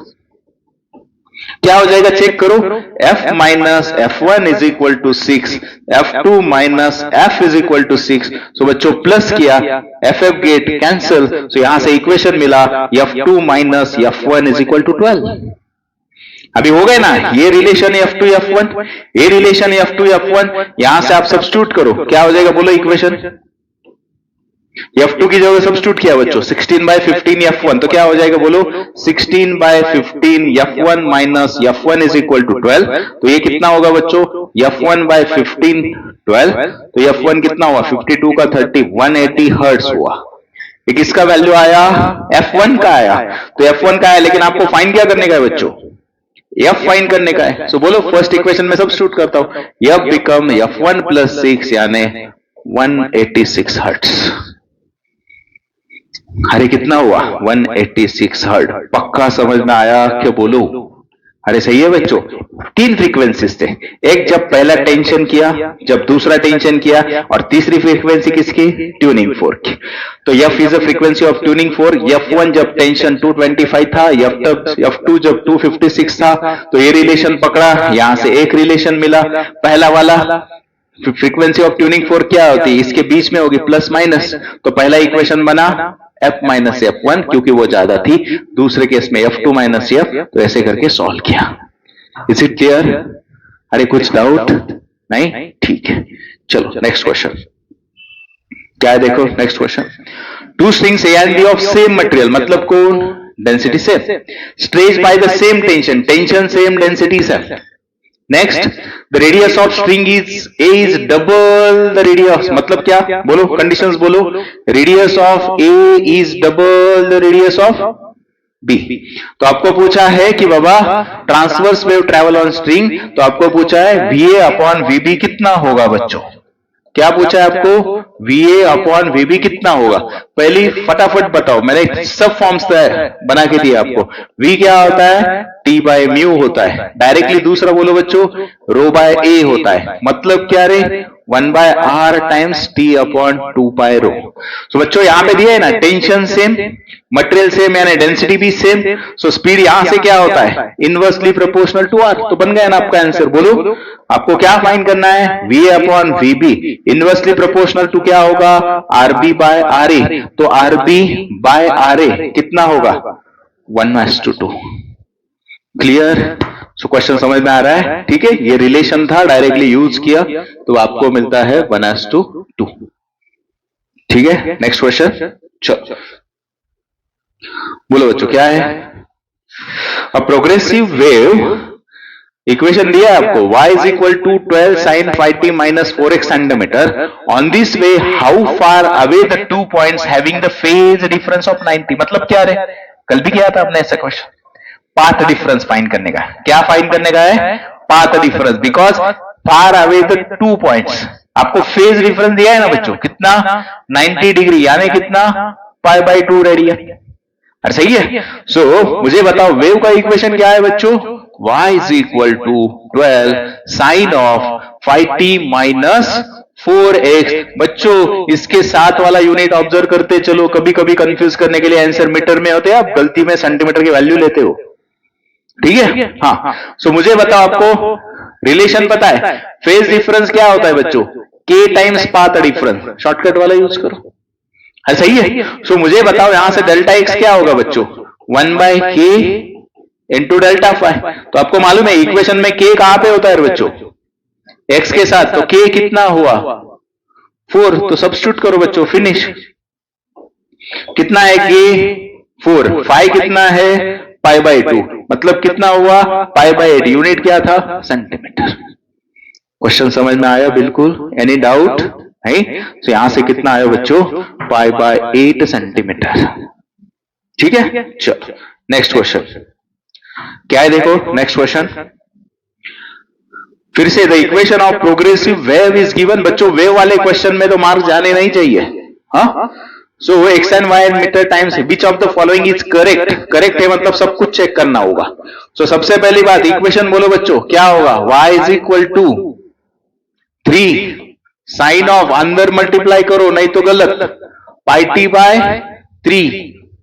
क्या हो जाएगा चेक करो, f minus F1 is equal to 6, F2 minus F is equal to 6। So बच्चों प्लस किया, FF गेट कैंसिल, सो यहां से इक्वेशन मिला F2 minus F1 is equal to 12। अभी हो गए ना, ये रिलेशन F2 F1, ये रिलेशन F2 F1, यहां से आप सब्स्टिट्यूट करो, क्या हो जाएगा बोलो इक्वेशन? F2 की जगह सब्स्टिट्यूट किया बच्चों, 16 बाय 15 F1, तो क्या हो जाएगा बोलो? 16 by 15 F1 minus F1 is equal to 12। तो ये कितना होगा बच्चों? F1 बाय 15 12, तो F1 कितना हुआ? 52 का 30 180 हर्ट्ज हुआ। ये किसका वैल्यू आया? F1 का आया। तो F1 का आया, लेकिन आपको फाइंड क्या करने का है बच्चों? F फाइंड करने का है। सो बोलो फर्स्ट इक्वेशन में सब्स्टिट्यूट करता हूं, F बिकम F1 प्लस 6 यानी 186 हर्ट्ज। अरे कितना हुआ? 186 हर्ट्ज। पक्का समझ में आया क्या बोलो? अरे सही है बच्चों। तीन फ्रीक्वेंसीज थे, एक जब पहला टेंशन किया, जब दूसरा टेंशन किया, और तीसरी फ्रीक्वेंसी किसकी? ट्यूनिंग फोर्क की। तो F is a frequency of tuning fork. F1 जब टेंशन 225 था, F2 जब 256 था, तो ये रिलेशन पकड़ा, यहां से एक रिलेशन मिला। पहला वाला फ्रीक्वेंसी ऑफ ट्यूनिंग फोर्क क्या होती है? इसके बीच में होगी प्लस माइनस, तो पहला इक्वेशन बना F माइनस F1 क्योंकि वो ज्यादा थी, दूसरे केस में F2 माइनस F, तो ऐसे करके सॉल्व किया। Is it clear? अरे कुछ डाउट नहीं? ठीक है, चलो नेक्स्ट क्वेश्चन क्या है देखो। Next question, two strings A and B of same material, मतलब कौन? Density same, stretched by the same tension, tension same, density same. Next, the radius of string is A is double the radius, मतलब क्या बोलो? कंडीशंस बोलो। Radius of A is double the radius of B। तो आपको पूछा है कि बाबा transverse wave travel on string, तो आपको पूछा है VA अपॉन VB कितना होगा बच्चों? क्या पूछा है आपको? VA अपॉन VB कितना होगा? पहली फटाफट बताओ, मैंने सब फॉर्म्स बना के दिया आपको। V क्या होता है? T बाय म्यू होता है। डायरेक्टली दूसरा बोलो बच्चों, रो बाय A होता है। मतलब क्या रे? 1 by R times T upon 2 pi rho. तो बच्चों यहां पे दिया है ना, टेंशन सेम, मटेरियल सेम, यानी डेंसिटी भी सेम। सो स्पीड यहां से क्या होता है? Inversely proportional to R। तो बन गया ना आपका आंसर। बोलो आपको क्या फाइंड करना है? VA upon VB inversely proportional to क्या होगा? RB by RA। तो RB बाय RA कितना होगा? 1:2। क्लियर? सो क्वेश्चन समझ में आ रहा है? ठीक है, ये रिलेशन था, डायरेक्टली यूज किया तो आपको मिलता है 1:2। ठीक है, नेक्स्ट क्वेश्चन चलो बोलो बच्चों क्या है? अ प्रोग्रेसिव वेव, इक्वेशन दिया है आपको, y is equal to 12 sin 5t minus 4x centimetre. On this way how far away the 2 points having the phase difference of 90। मतलब क्या रे? कल भी किया था आपने ऐसा क्वेश्चन। पाथ डिफरेंस फाइंड करने का है। क्या फाइंड करने का है? Path difference, because far away the 2 points. आपको फेज डिफरेंस दिया है ना बच्चों, कितना? 90 डिग्री, यानी कितना? पाई बाई 2 रेडियन। अरे सही है। सो मुझे बताओ वेव का इक्वेशन क्या है बच्चों? y is equal to 12 sine of 5t minus 4x। बच्चों इसके साथ वाला यूनिट ऑब्जर्व करते चलो, कभी कभी कंफ्यूज करने के लिए आंसर मीटर में होते हैं, आप गलती में सेंटीमीटर की वैल्यू लेते हो। ठीक है, हाँ। सो मुझे बताओ आपको रिलेशन पता है? फेज डिफरेंस क्या होता है बच्चों? k times path difference. Shortcut वाला यूज करो। अरे सही है। सो मुझे बताओ यहां से डेल्टा x क्या होगा बच्चों? 1/k into delta five. तो आपको मालूम है इक्वेशन में k कहां पे होता है बच्चों? x के साथ। तो k कितना हुआ? 4। तो सब्स्टिट्यूट करो बच्चों, फिनिश। कितना है k? 4। फाइव कितना है? पाई बाई 2। मतलब कितना हुआ? Pi by 8। यूनिट क्या था? सेंटीमीटर। क्वेश्चन समझ में आया बिल्कुल? एनी डाउट नहीं? तो यहां से कितना आया बच्चों? Pi by 8 centimetre. ठीक है, चलो नेक्स्ट क्वेश्चन क्या है देखो। नेक्स्ट क्वेश्चन फिर से, the equation of progressive wave is given. बच्चों वेव वाले क्वेश्चन में तो मार्क्स जाने नहीं चाहिए। हाँ, so X and Y meter times which of the following is correct. Correct है मतलब सब कुछ चेक करना होगा. सो सबसे पहली बात इक्वेशन बोलो बच्चों, क्या होगा? y is equal to 3 sine of, अंदर मल्टीप्लाई करो नहीं तो गलत, pi T by 3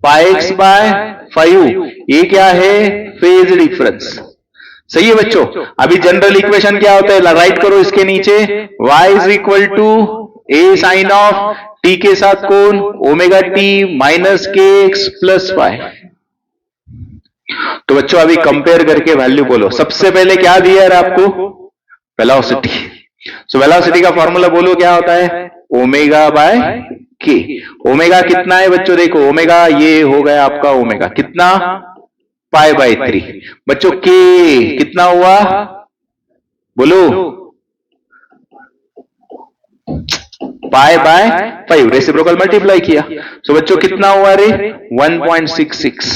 pi X by 5. ये क्या है? Phase difference. सही है बच्चों. अभी जनरल इक्वेशन क्या होता है? राइट करो इसके नीचे, y is equal to A sine of T के साथ कौन? Omega T minus K X plus Y. तो बच्चों अभी कंपेयर करके वैल्यू बोलो. सबसे पहले क्या दिया है आपको? वेलोसिटी. सो वेलोसिटी का फॉर्मूला बोलो, क्या होता है? ओमेगा बाय के. ओमेगा कितना है बच्चों? देखो ओमेगा ये हो गया आपका ओमेगा कितना? Pi by 3. बच्चों के कितना हुआ? बोलो. पाई बाय 5 रेसिप्रोकल मल्टीप्लाई किया. सो बच्चों कितना हुआ रे? 1.66.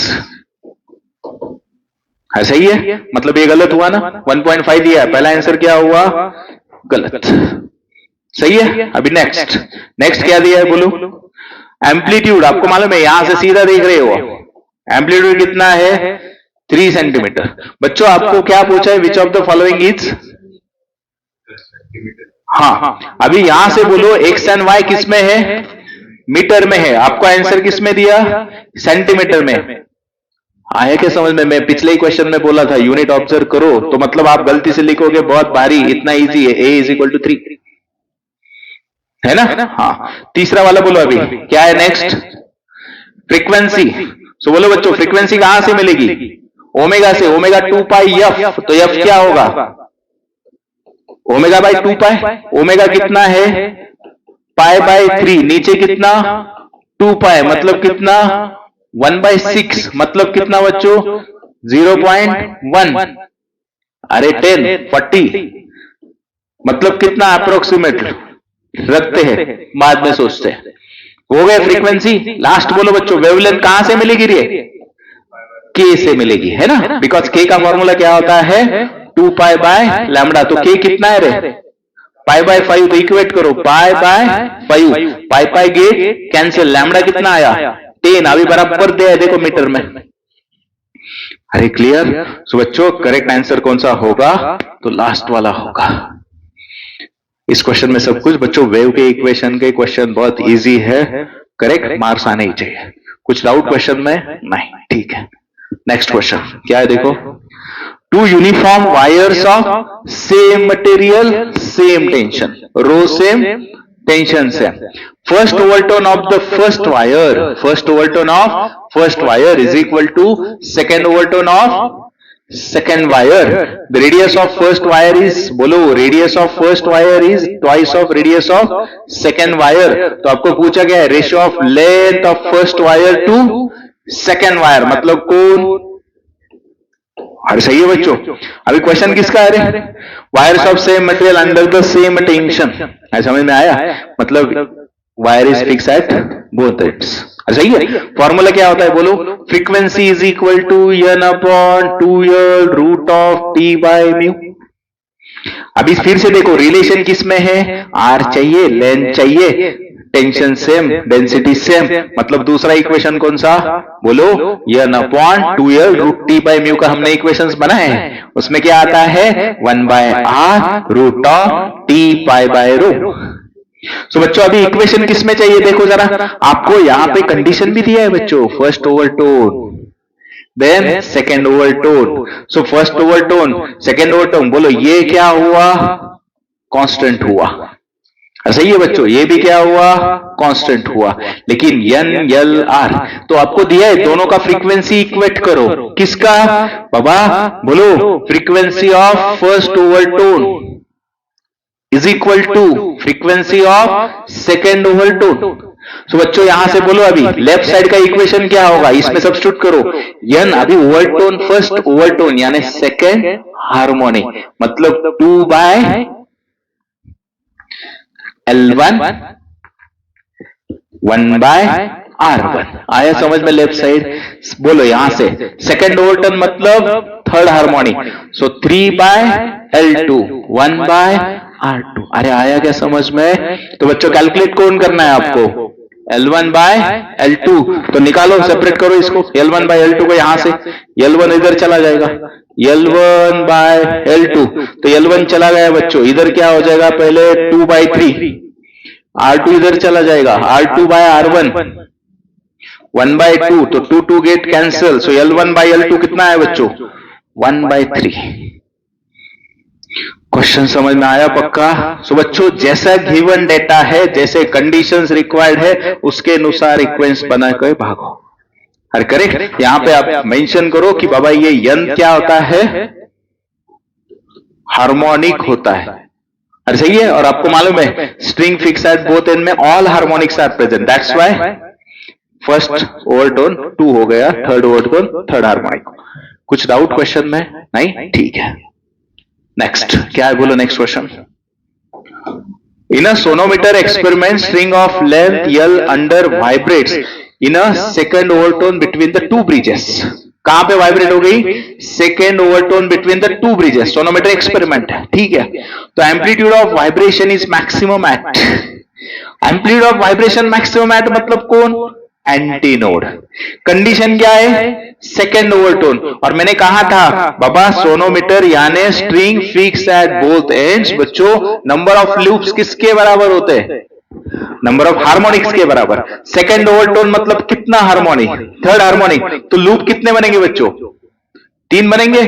है सही है. मतलब ये गलत हुआ ना, 1.5 दिया. पहला आंसर क्या हुआ? गलत. सही है. अभी नेक्स्ट क्या दिया है बोलो? एम्पलीट्यूड. आपको मालूम है यहां से सीधा देख रहे हो, एम्पलीट्यूड कितना है? 3 सेंटीमीटर. बच्चों आपको क्या पूछा है? विच ऑफ द फॉलोइंग इज? हाँ, अभी यहां से बोलो एक्स एंड वाई किस में है? मीटर में है. आपको आंसर किस में दिया? सेंटीमीटर में. आया क्या समझ में? मैं पिछले ही क्वेश्चन में बोला था यूनिट ऑब्जर्व करो, तो मतलब आप गलती से लिखोगे बहुत भारी. इतना इजी है. ए इज इक्वल टू 3 है ना? हाँ. तीसरा वाला बोलो अभी क्या है? Next frequency. सो बोलो बच्चों फ्रीक्वेंसी कहां से मिलेगी? ओमेगा से. ओमेगा 2 पाई एफ. तो एफ क्या होगा? Omega by 2 pi. ओमेगा कितना है? Pi by 3. नीचे कितना? 2 पाई. मतलब कितना? 1/6. मतलब कितना बच्चों? 0.1. अरे 10 40. मतलब कितना अप्रोक्सीमेट रखते हैं, बाद में सोचते हैं. हो गए फ्रीक्वेंसी. लास्ट बोलो बच्चों वेवलेंथ कहां से मिलेगी रे? के से मिलेगी, है ना? बिकॉज के का फॉर्मूला क्या होता है? 2 पाई बाय लैम्डा. तो के कितना है रे? Pi by 5. तो इक्वेट करो pi by 5. Pi pi get cancel. Lambda कितना आया? 10. अभी बराबर दे देखो मीटर में. अरे क्लियर. सो बच्चों करेक्ट आंसर कौन सा होगा? तो लास्ट वाला होगा. इस क्वेश्चन में सब कुछ बच्चों वेव के इक्वेशन के क्वेश्चन बहुत इजी है. करेक्ट मार्क्स आने ही चाहिए. कुछ डाउट क्वेश्चन में? नहीं. ठीक है. नेक्स्ट क्वेश्चन क्या है देखो. Two uniform wires of same material same tension. Rho same tension same. First overtone of the first wire is equal to second overtone of second wire. The radius of first wire is, बोलो radius of first wire is twice of radius of second wire. तो आपको पूछा गया है ratio of length of first wire to second wire. मतलब कौन? अरे सही है बच्चों. अभी क्वेश्चन किसका है? Wires of same material under the same tension. समझ में आया? मतलब wire is fix at both ends. सही है. फॉर्मूला क्या होता है बोलो? Frequency is equal to n upon 2l root of t by mu. अभी फिर से देखो रिलेशन किस में है? r चाहिए, लेंथ चाहिए, टेंशन सेम, डेंसिटी सेम. मतलब दूसरा इक्वेशन कौन सा बोलो? n upon 2l root t by mu का हमने इक्वेशंस बनाए हैं. उसमें क्या आता है? 1/r root of t pi by rho. So बच्चों अभी इक्वेशन किस में चाहिए? देखो जरा. आपको यहां पे कंडीशन भी दिया है बच्चों. First overtone, then second overtone. So first overtone, second overtone. बोलो ये क्या हुआ? कांस्टेंट हुआ. सही है बच्चों. ये भी क्या हुआ? कांस्टेंट हुआ. लेकिन n l r तो आपको दिया है. दोनों का फ्रीक्वेंसी इक्वेट करो. किसका बाबा? बोलो frequency of first overtone is equal to frequency of second overtone. So बच्चों यहां से बोलो अभी लेफ्ट साइड का इक्वेशन क्या होगा? इसमें सब्स्टिट्यूट करो. n अभी ओवरटोन फर्स्ट ओवरटोन यानी सेकेंड हार्मोनिक. मतलब 2 बाय L1 1 बाय R1. आया समझ में? लेफ्ट साइड बोलो यहां से सेकेंड ओवरटोन मतलब थर्ड हार्मोनिक. सो 3 बाय L2 1 बाय R2. अरे आया क्या समझ में? तो बच्चों कैलकुलेट कौन करना है आपको? L1 बाय L2, तो निकालो, सेपरेट करो इसको, L1 बाय L2 को, यहां से L1 इधर चला जाएगा, L1 बाय L2, तो L1 चला गया बच्चों, इधर क्या हो जाएगा, पहले 2/3, R2 इधर चला जाएगा, R2 बाय R1 1/2, तो 2 गेट कैंसिल, सो L1 बाय L2 कितना है बच्चों, 1/3। क्वेश्चन समझ में आया पक्का? सो बच्चों जैसा गिवन डेटा है, जैसे कंडीशंस रिक्वायर्ड है, उसके अनुसार इक्वेशंस बना कर भागो। हर करेक्ट? यहां पे आप मेंशन करो कि बाबा ये यन क्या होता है, हार्मोनिक होता है। अरे सही है, और आपको मालूम है string fix at both end में all harmonics are present, that's why first overtone 2 हो गया, थर्ड ओवरटोन थर्ड हार्मोनिक। कुछ डाउट क्वेश्चन में? नहीं, ठीक है। नेक्स्ट क्या है, बोलो next question. In a sonometer experiment string of length L under vibrates in a second overtone between the two bridges. कहां पे वाइब्रेट हो गई? Second overtone between the two bridges, sonometer experiment है, ठीक है। तो amplitude of vibration is maximum at, amplitude of vibration maximum at मतलब कौन? एंटीनोड। कंडीशन क्या है? Second overtone. और मैंने कहा था बाबा सोनोमीटर यानी string fix at both ends, बच्चों नंबर ऑफ लूप्स किसके बराबर होते हैं? नंबर ऑफ हार्मोनिक्स के बराबर। सेकेंड ओवरटोन मतलब कितना हार्मोनिक? Third harmonic. तो लूप कितने बनेंगे बच्चों? 3 बनेंगे।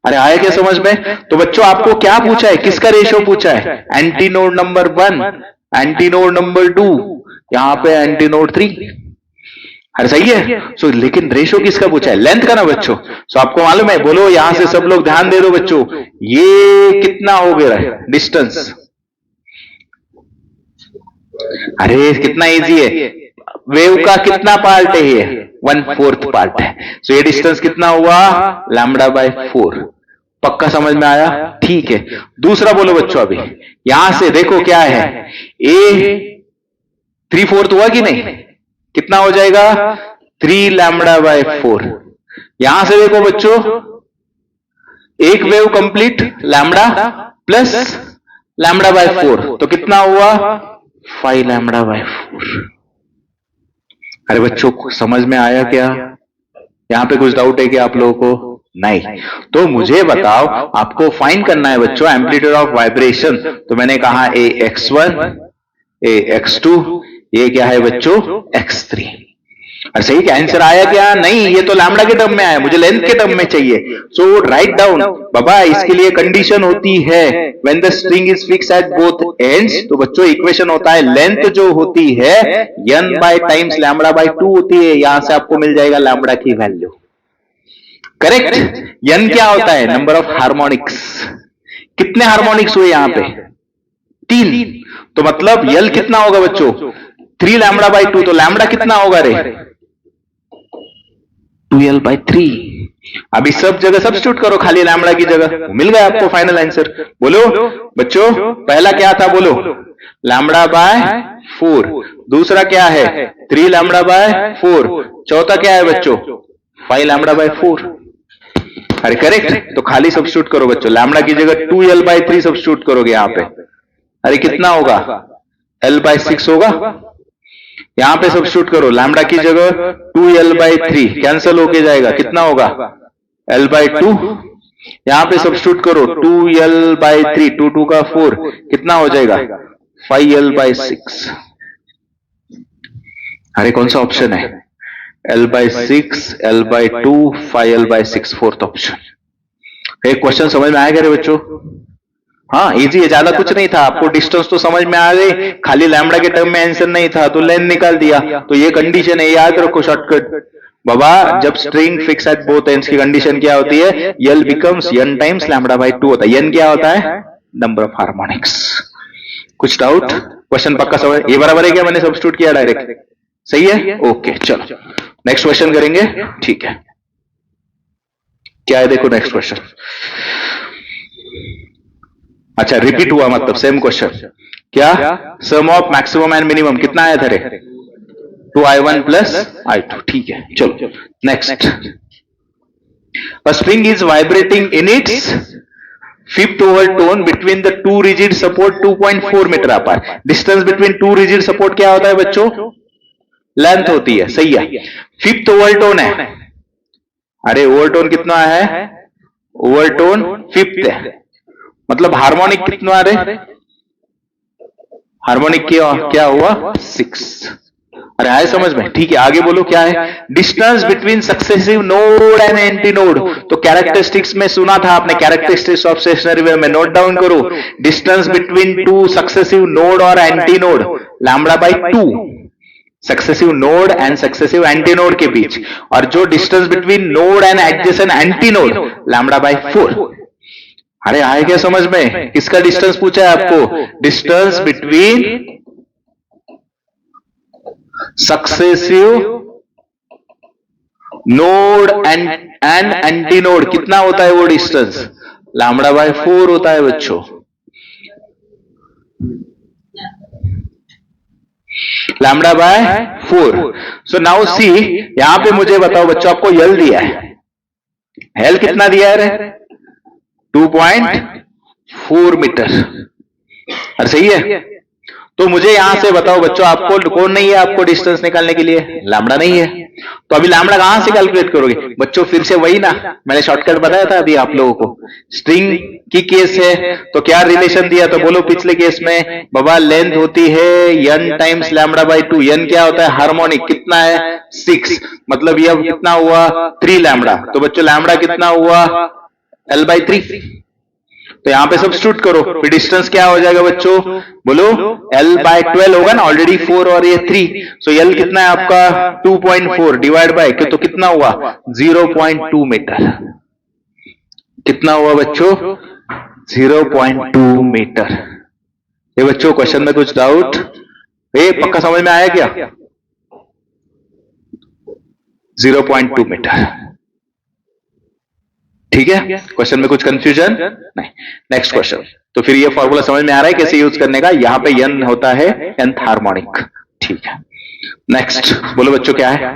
अरे आया क्या समझ में? तो बच्चों आपको क्या पूछा है, किसका रेशियो पूछा है? एंटीनोड नंबर 1, एंटीनोड नंबर 2, यहां पे एंटीनोड 3। अरे सही है। सो लेकिन रेशियो किसका पूछा है? लेंथ का ना बच्चों। सो आपको मालूम है, बोलो यहां से सब लोग ध्यान दे दो बच्चों, ये कितना हो गया डिस्टेंस? अरे कितना इजी है, वेव का कितना पार्ट है? ये 1/4 पार्ट है। सो ये डिस्टेंस कितना हुआ? λ/4। पक्का समझ में आया? ठीक है। दूसरा बोलो बच्चों, अभी यहां से देखो क्या है, ए 3/4 हुआ कि नहीं? कितना हो जाएगा? 3 λ/4। यहां से देखो बच्चों, एक वेव कंप्लीट लैम्बडा प्लस λ/4, तो कितना हुआ? 5 λ/4। अरे बच्चों समझ में आया क्या? यहां पे कुछ डाउट है क्या आप लोगों को? नहीं। तो मुझे बताओ, आपको फाइंड करना है बच्चों एम्पलीट्यूड ऑफ वाइब्रेशन। तो मैंने कहा ए x1, ए x2, ये क्या है बच्चों? x3। और सही क्या आंसर आया क्या? नहीं, ये तो लैम्बडा के टर्म में आया, मुझे लेंथ के टर्म में चाहिए। सो राइट डाउन बाबा, इसके लिए कंडीशन होती है when the string is fix at both ends. तो बच्चों इक्वेशन होता है, लेंथ जो होती है n बाय टाइम्स λ/2 होती है। यहां से आपको मिल जाएगा लैम्बडा की वैल्यू। करेक्ट? n क्या होता है? Number of harmonics. कितने हार्मोनिक्स हुए यहां पे? 3। तो मतलब L कितना होगा बच्चों? 3 λ/2। तो लैम्बडा कितना होगा रे? 2L/3। अभी सब जगह सब्स्टिट्यूट करो, खाली लैम्बडा की जगह, मिल गया आपको फाइनल आंसर। बोलो बच्चों, पहला क्या था बोलो? λ/4। दूसरा क्या है? 3 λ/4। चौथा क्या है बच्चों? 5 λ/4। अरे करेक्ट। तो खाली सब्स्टिट्यूट करो बच्चों, लैम्बडा की जगह 2L/3 सब्स्टिट्यूट करोगे यहां पे। अरे कितना होगा? L/6 होगा। यहां पे सब्स्टिट्यूट करो, लैम्बडा की जगह 2L/3 कैंसिल होके जाएगा, कितना होगा? L/2। यहां पे सब्स्टिट्यूट करो, 2L/3, 2 2 का 4, कितना हो जाएगा? 5L/6। अरे कौन सा ऑप्शन है? L/6, L/2, 5L/6, fourth option. एक क्वेश्चन समझ में आया क्या रे बच्चों? हाँ इजी है, ज्यादा कुछ नहीं था। आपको डिस्टेंस तो समझ में आ गई, खाली लैम्बडा के टर्म में आंसर नहीं था तो लेंथ निकाल दिया। तो ये कंडीशन है, याद रखो शॉर्टकट। बाबा जब string fix at both ends की कंडीशन क्या होती है? L बिकम्स n टाइम्स λ/2 होता है। n क्या होता है? Number of harmonics. कुछ डाउट? क्वेश्चन पक्का समझ? ये बराबर है क्या? मैंने सब्स्टिट्यूट किया डायरेक्ट, सही है? ओके चलो नेक्स्ट क्वेश्चन करेंगे। ठीक है, क्या है देखो नेक्स्ट क्वेश्चन। अच्छा रिपीट हुआ मतलब सेम क्वेश्चन। क्या? सम ऑफ मैक्सिमम एंड मिनिमम कितना आया था रे? 2i1 plus i2। ठीक है चलो next. A string is vibrating in its Fifth overtone between the two rigid support 2.4 metre apart. Distance between two rigid support क्या होता है बच्चों? लेंथ होती है. सही है. फिफ्थ ओवरटोन है. अरे ओवरटोन कितना है? ओवरटोन फिफ्थ है. मतलब हार्मोनिक कितना है? हार्मोनिक क्या हुआ? 6. अरे आए समझ में? ठीक है, आगे बोलो क्या है? Distance between successive node and anti node. तो कैरेक्टरिस्टिक्स में सुना था आपने, कैरेक्टरिस्टिक्स ऑफ स्टेशनरी वेव में नोट डाउन करो. Distance between two successive node और anti node lambda by 2. Successive node and successive anti node के बीच. और जो distance between node and adjacent anti node lambda by 4. अरे आए क्या समझ में? किसका डिस्टेंस पूछा है आपको? Distance between successive node and anti node कितना होता है वो डिस्टेंस? लैम्बडा बाय 4 होता है बच्चों. Lambda by 4. So now see, यहां पे मुझे बताओ बच्चों, आपको यल दिया है. एल कितना दिया है? 2.4 मीटर. और सही है. तो मुझे यहां से बताओ बच्चों, आपको कौन नहीं है आपको डिस्टेंस निकालने के लिए? लैम्बडा नहीं है. तो अभी लैम्बडा कहां से कैलकुलेट करोगे बच्चों? फिर से वही ना, मैंने शॉर्टकट बताया था अभी आप लोगों को. स्ट्रिंग की केस है तो क्या रिलेशन दिया? तो बोलो पिछले केस में बाबा लेंथ होती है n times lambda by 2. n क्या होता है? हार्मोनिक. कितना है? 6. मतलब यह कितना हुआ? 3 लैम्बडा. तो बच्चों लैम्बडा कितना हुआ? l by 3. तो यहां पे सब्स्टिट्यूट करो, फिर डिस्टेंस क्या हो जाएगा बच्चों? बोलो L बाय 12 होगा ना, ऑलरेडी 4 और ये 3. सो L कितना है आपका? 2.4 डिवाइड बाय, तो कितना हुआ? 0.2 मीटर. कितना हुआ बच्चों? 0.2 मीटर. ये बच्चों क्वेश्चन में कुछ डाउट? ये पक्का समझ में आया क्या? 0.2 मीटर. ठीक है, क्वेश्चन में कुछ कंफ्यूजन नहीं. Next question. तो फिर ये फॉर्मूला समझ में आ रहा है कैसे यूज करने का? यहां पे n होता है nth हार्मोनिक. ठीक है, नेक्स्ट बोलो बच्चों क्या है?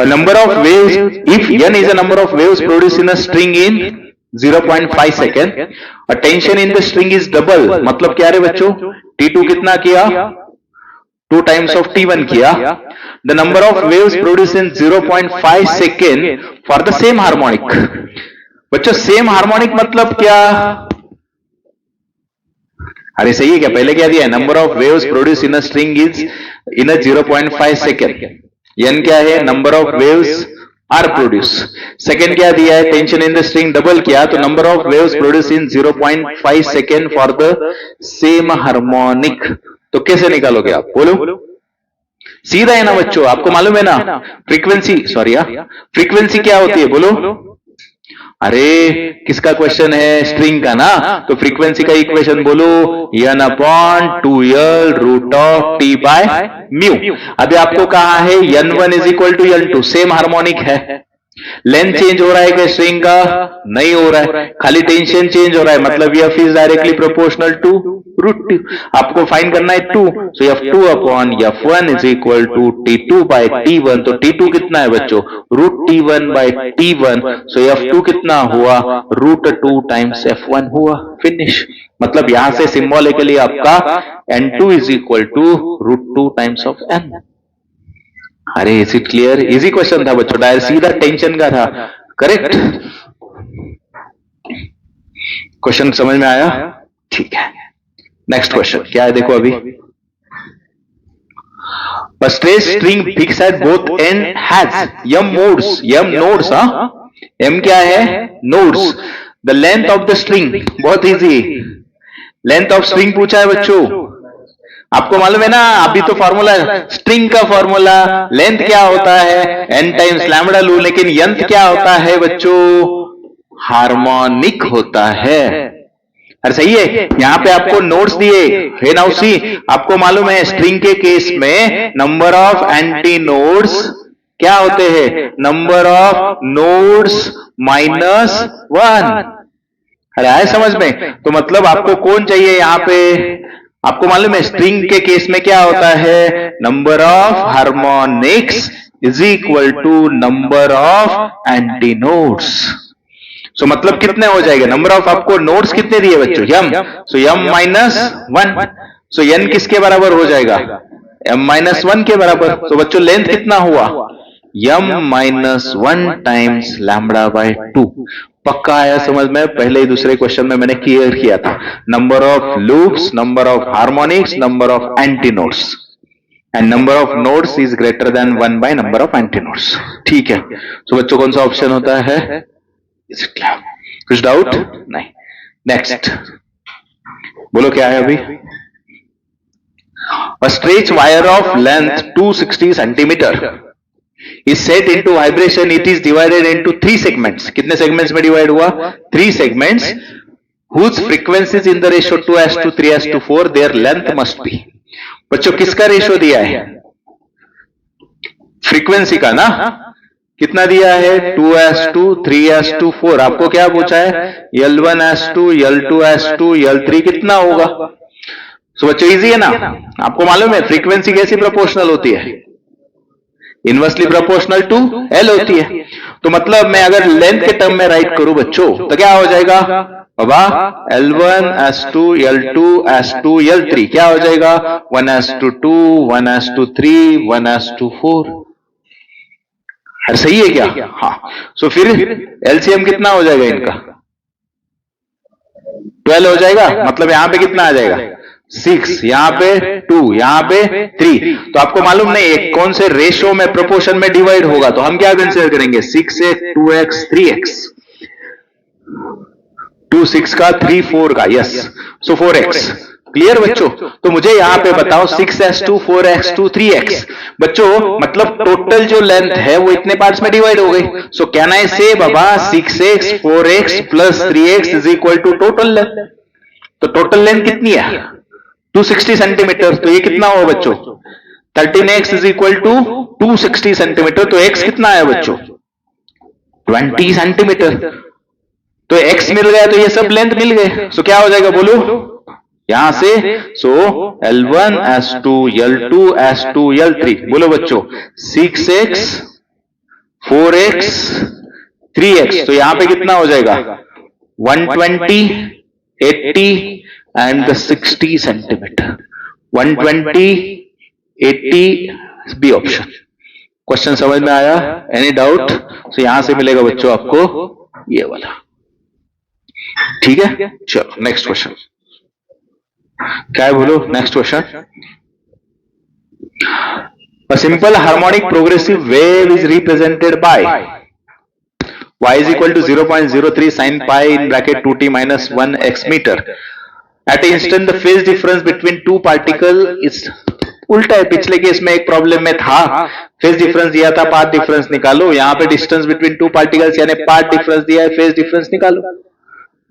Number of waves, if n is a number of waves produced in a string in 0.5 second, और tension in the string is double. मतलब क्या रे बच्चों? T2 कितना किया? 2 टाइम्स ऑफ T1 किया. The number of waves produced in 0.5 second for the same harmonic. बच्चों सेम हार्मोनिक मतलब क्या? अरे सही है क्या? पहले क्या दिया है? Number of waves produce in a string is in a 0.5 second. n क्या है? Number of waves are produce. Second क्या दिया है? Tension in the string double किया, तो number of waves produce in 0.5 second for the same harmonic. तो कैसे निकालोगे आप? बोलो. सीधा है ना बच्चों, आपको मालूम है ना फ्रीक्वेंसी, सॉरी फ्रीक्वेंसी क्या होती है? बोलो. अरे किसका क्वेश्चन है? स्ट्रिंग का ना. तो फ्रीक्वेंसी का इक्वेशन बोलो, n upon 2l root of t by mu. अभी आपको कहा है n1 is equal to n2, same harmonic है. लेंथ चेंज हो रहा है क्या स्ट्रिंग का? नहीं हो रहा है, खाली टेंशन चेंज हो रहा है. मतलब f is directly proportional to root 2. आपको फाइंड करना है 2. So f2 upon f1 is equal to t2 by t1. तो t2 कितना है बच्चों? Root t1 bye t1. सो f2 कितना हुआ? रूट 2 टाइम्स f1 हुआ. फिनिश. मतलब यहां से सिंबॉलिकली आपका n2 is equal to root 2 times of n. अरे is it clear? Easy question था बच्चों, डायरेक्ट सीधा टेंशन का था. करेक्ट. क्वेश्चन समझ में आया? ठीक है. नेक्स्ट क्वेश्चन क्या है देखो अभी. A straight string fixed at both end has m modes. m nodes. m क्या है? nodes. The length of the string, बहुत इजी. लेंथ ऑफ स्ट्रिंग पूछा है बच्चों. आपको मालूम है ना, अभी तो फॉर्मूला स्ट्रिंग का फॉर्मूला लेंथ क्या होता है? n टाइम्स लैम्बडा लू. लेकिन यंत्र क्या होता है बच्चों? हार्मोनिक होता है. अरे सही है. यहां पे आपको नोड्स दिए है. नाउ सी, आपको मालूम है स्ट्रिंग के केस में नंबर ऑफ एंटी नोड्स क्या होते हैं? Number of nodes -1. अरे आए समझ में? तो मतलब आपको कौन चाहिए यहां पे? आपको मालूम है स्ट्रिंग के केस में क्या होता है? Number of harmonics is equal to number of anti nodes. So मतलब कितने हो जाएगा, नंबर ऑफ आपको नोड्स कितने दिए बच्चों, m, सो m माइनस 1, सो n किसके बराबर हो जाएगा, m माइनस 1 के बराबर। तो बच्चों लेंथ कितना हुआ, m minus 1 times lambda by 2। पक्का आया समझ में, पहले ही दूसरे क्वेश्चन में मैंने क्लियर किया था, number of loops, number of harmonics, number of anti nodes, and number of nodes is greater than 1 by number of anti nodes. ठीक है, तो बच्चों कौन सा ऑप्शन होता है, इज इट क्लियर, कुछ डाउट नहीं। नेक्स्ट बोलो क्या है अभी, a stretch wire of length 260 centimeter is set into vibration. It is divided into 3 segments. कितने segments में divide हुआ, 3 segments whose frequencies in the ratio 2:3:4 their length must be। बच्चों किसका रेशियो दिया है, फ्रीक्वेंसी का ना, कितना दिया है 2:3:4। आपको क्या पूछा है, L1:2, L2:2, L3 कितना होगा। सो बच्चों इजी है ना, आपको मालूम है फ्रीक्वेंसी कैसी प्रोपोर्शनल होती है, इनवर्सली प्रोपोर्शनल टू एल होती है। तो मतलब मैं अगर लेंथ के टर्म में राइट करूं बच्चों तो क्या हो जाएगा बाबा, L1:2, L2:2, L3 क्या हो जाएगा 1:2, 1:3, 1:4। हर सही है क्या, हाँ। सो फिर एलसीएम कितना हो जाएगा इनका, 12 हो जाएगा, मतलब यहां पे कितना आ जाएगा 6, यहां पे 2, यहां पे 3। तो आपको मालूम नहीं है कौन से रेशियो में प्रोपोर्शन में डिवाइड होगा, तो हम क्या कंसीडर करेंगे 6x, 2x, 3x, 2 6 का 3 4 का, यस, सो 4x। क्लियर बच्चों, तो मुझे यहां पे बताओ 6s2, 4x2, 3x। बच्चों मतलब टोटल जो लेंथ है वो इतने पार्ट्स में डिवाइड हो गई। सो कैन आई से बाबा 6x, 4x plus 3x is equal to total length. तो टोटल लेंथ कितनी है 260 सेंटीमीटर। तो ये कितना हुआ बच्चों 13x is equal to 260 centimetre. तो x कितना है बच्चों 20 सेंटीमीटर। तो x मिल गया तो ये सब लेंथ मिल गए। सो क्या हो जाएगा बोलो यहां से, सो L1 S2 L2 S2 L3 बोलो बच्चों 6x 4x 3x। तो यहां पे कितना हो जाएगा 120 80 and 60 centimetre. 120 80 B option. Question समझ में आया, एनी डाउट। सो यहां से मिलेगा बच्चों आपको ये वाला, ठीक है। चलो नेक्स्ट क्वेश्चन क्या है बोलो, next question. A simple harmonic progressive wave is represented by y is equal to 0.03 sin pi in bracket 2t minus 1 x meter. At an instant the phase difference between two particles is, उल्टा है, पिछले केस में एक प्रॉब्लम में था फेज डिफरेंस दिया था, पाथ डिफरेंस निकालो। यहाँ पे डिस्टेंस बिटवीन टू पार्टिकल्स यानी पाथ डिफरेंस दिया है, फेज डिफरेंस निकालो।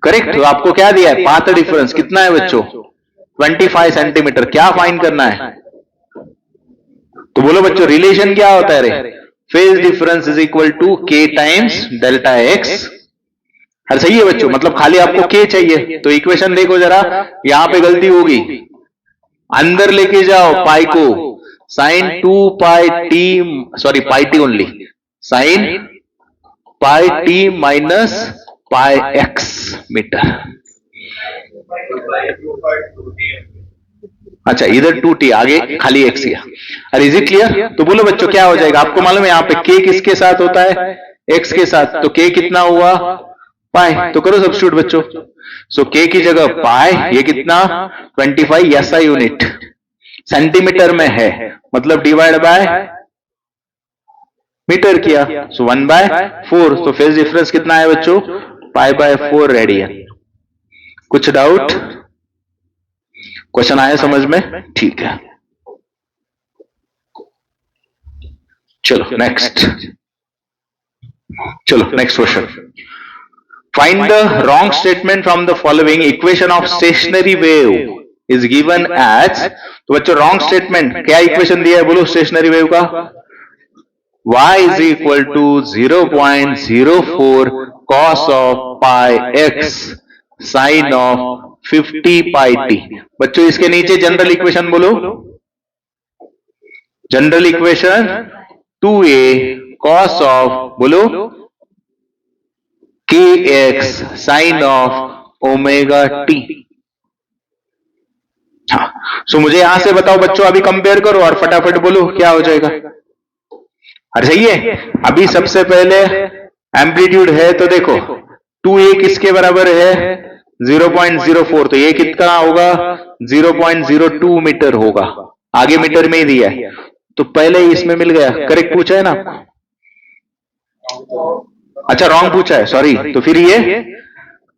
करेक्ट। तो आपको क्या दिया है पाथ डिफरेंस कितना है बच्चों 25 सेंटीमीटर। क्या फाइंड करना है तो बोलो बच्चों रिलेशन क्या होता है रे, phase difference is equal to k times delta x। हर सही है बच्चों, मतलब खाली आपको k चाहिए। तो इक्वेशन देखो जरा, यहां पे गलती होगी, अंदर लेके जाओ पाई को, sine 2 pi t, sorry pi t only, sine pi t minus pi x metre. अच्छा इधर 2t आगे खाली x किया। अरे इज इट क्लियर। तो बोलो बच्चों क्या हो जाएगा, आपको मालूम है यहाँ पे k किसके साथ होता है x के साथ। तो k कितना हुआ पाई। तो करो सब्स्टिट्यूट बच्चों। सो k की जगह पाई, ये कितना 25 ऐसा यूनिट सेंटीमीटर में है, मतलब डिवाइड बाय मीटर किया। सो 1/4। तो फेज डिफरेंस कितना है बच्चों π/4 रेडियन। कुछ डाउट, क्वेश्चन आया समझ में, ठीक है। चलो नेक्स्ट, चलो next question. Find the wrong statement from the following equation of stationary wave is given as. तो बच्चों रॉन्ग स्टेटमेंट क्या इक्वेशन दिया है बोलो स्टेशनरी वेव का, y is equal to 0.04 cos of pi x sine of 50 pi T. बच्चों इसके नीचे जनरल इक्वेशन बोलो, general equation 2a cos of बोलो kx sine of omega T. हाँ, सो मुझे यहां से बताओ बच्चों, अभी कंपेयर करो और फटाफट बोलो क्या हो जाएगा। अरे सही है। अभी सबसे पहले एम्पलीट्यूड है तो देखो 2a किसके बराबर है 0.04, तो ये कितना होगा 0.02 मीटर होगा। आगे मीटर में ही दिया है तो पहले ही इसमें मिल गया। करेक्ट पूछा है ना? अच्छा रॉन्ग पूछा है, सॉरी। तो फिर ये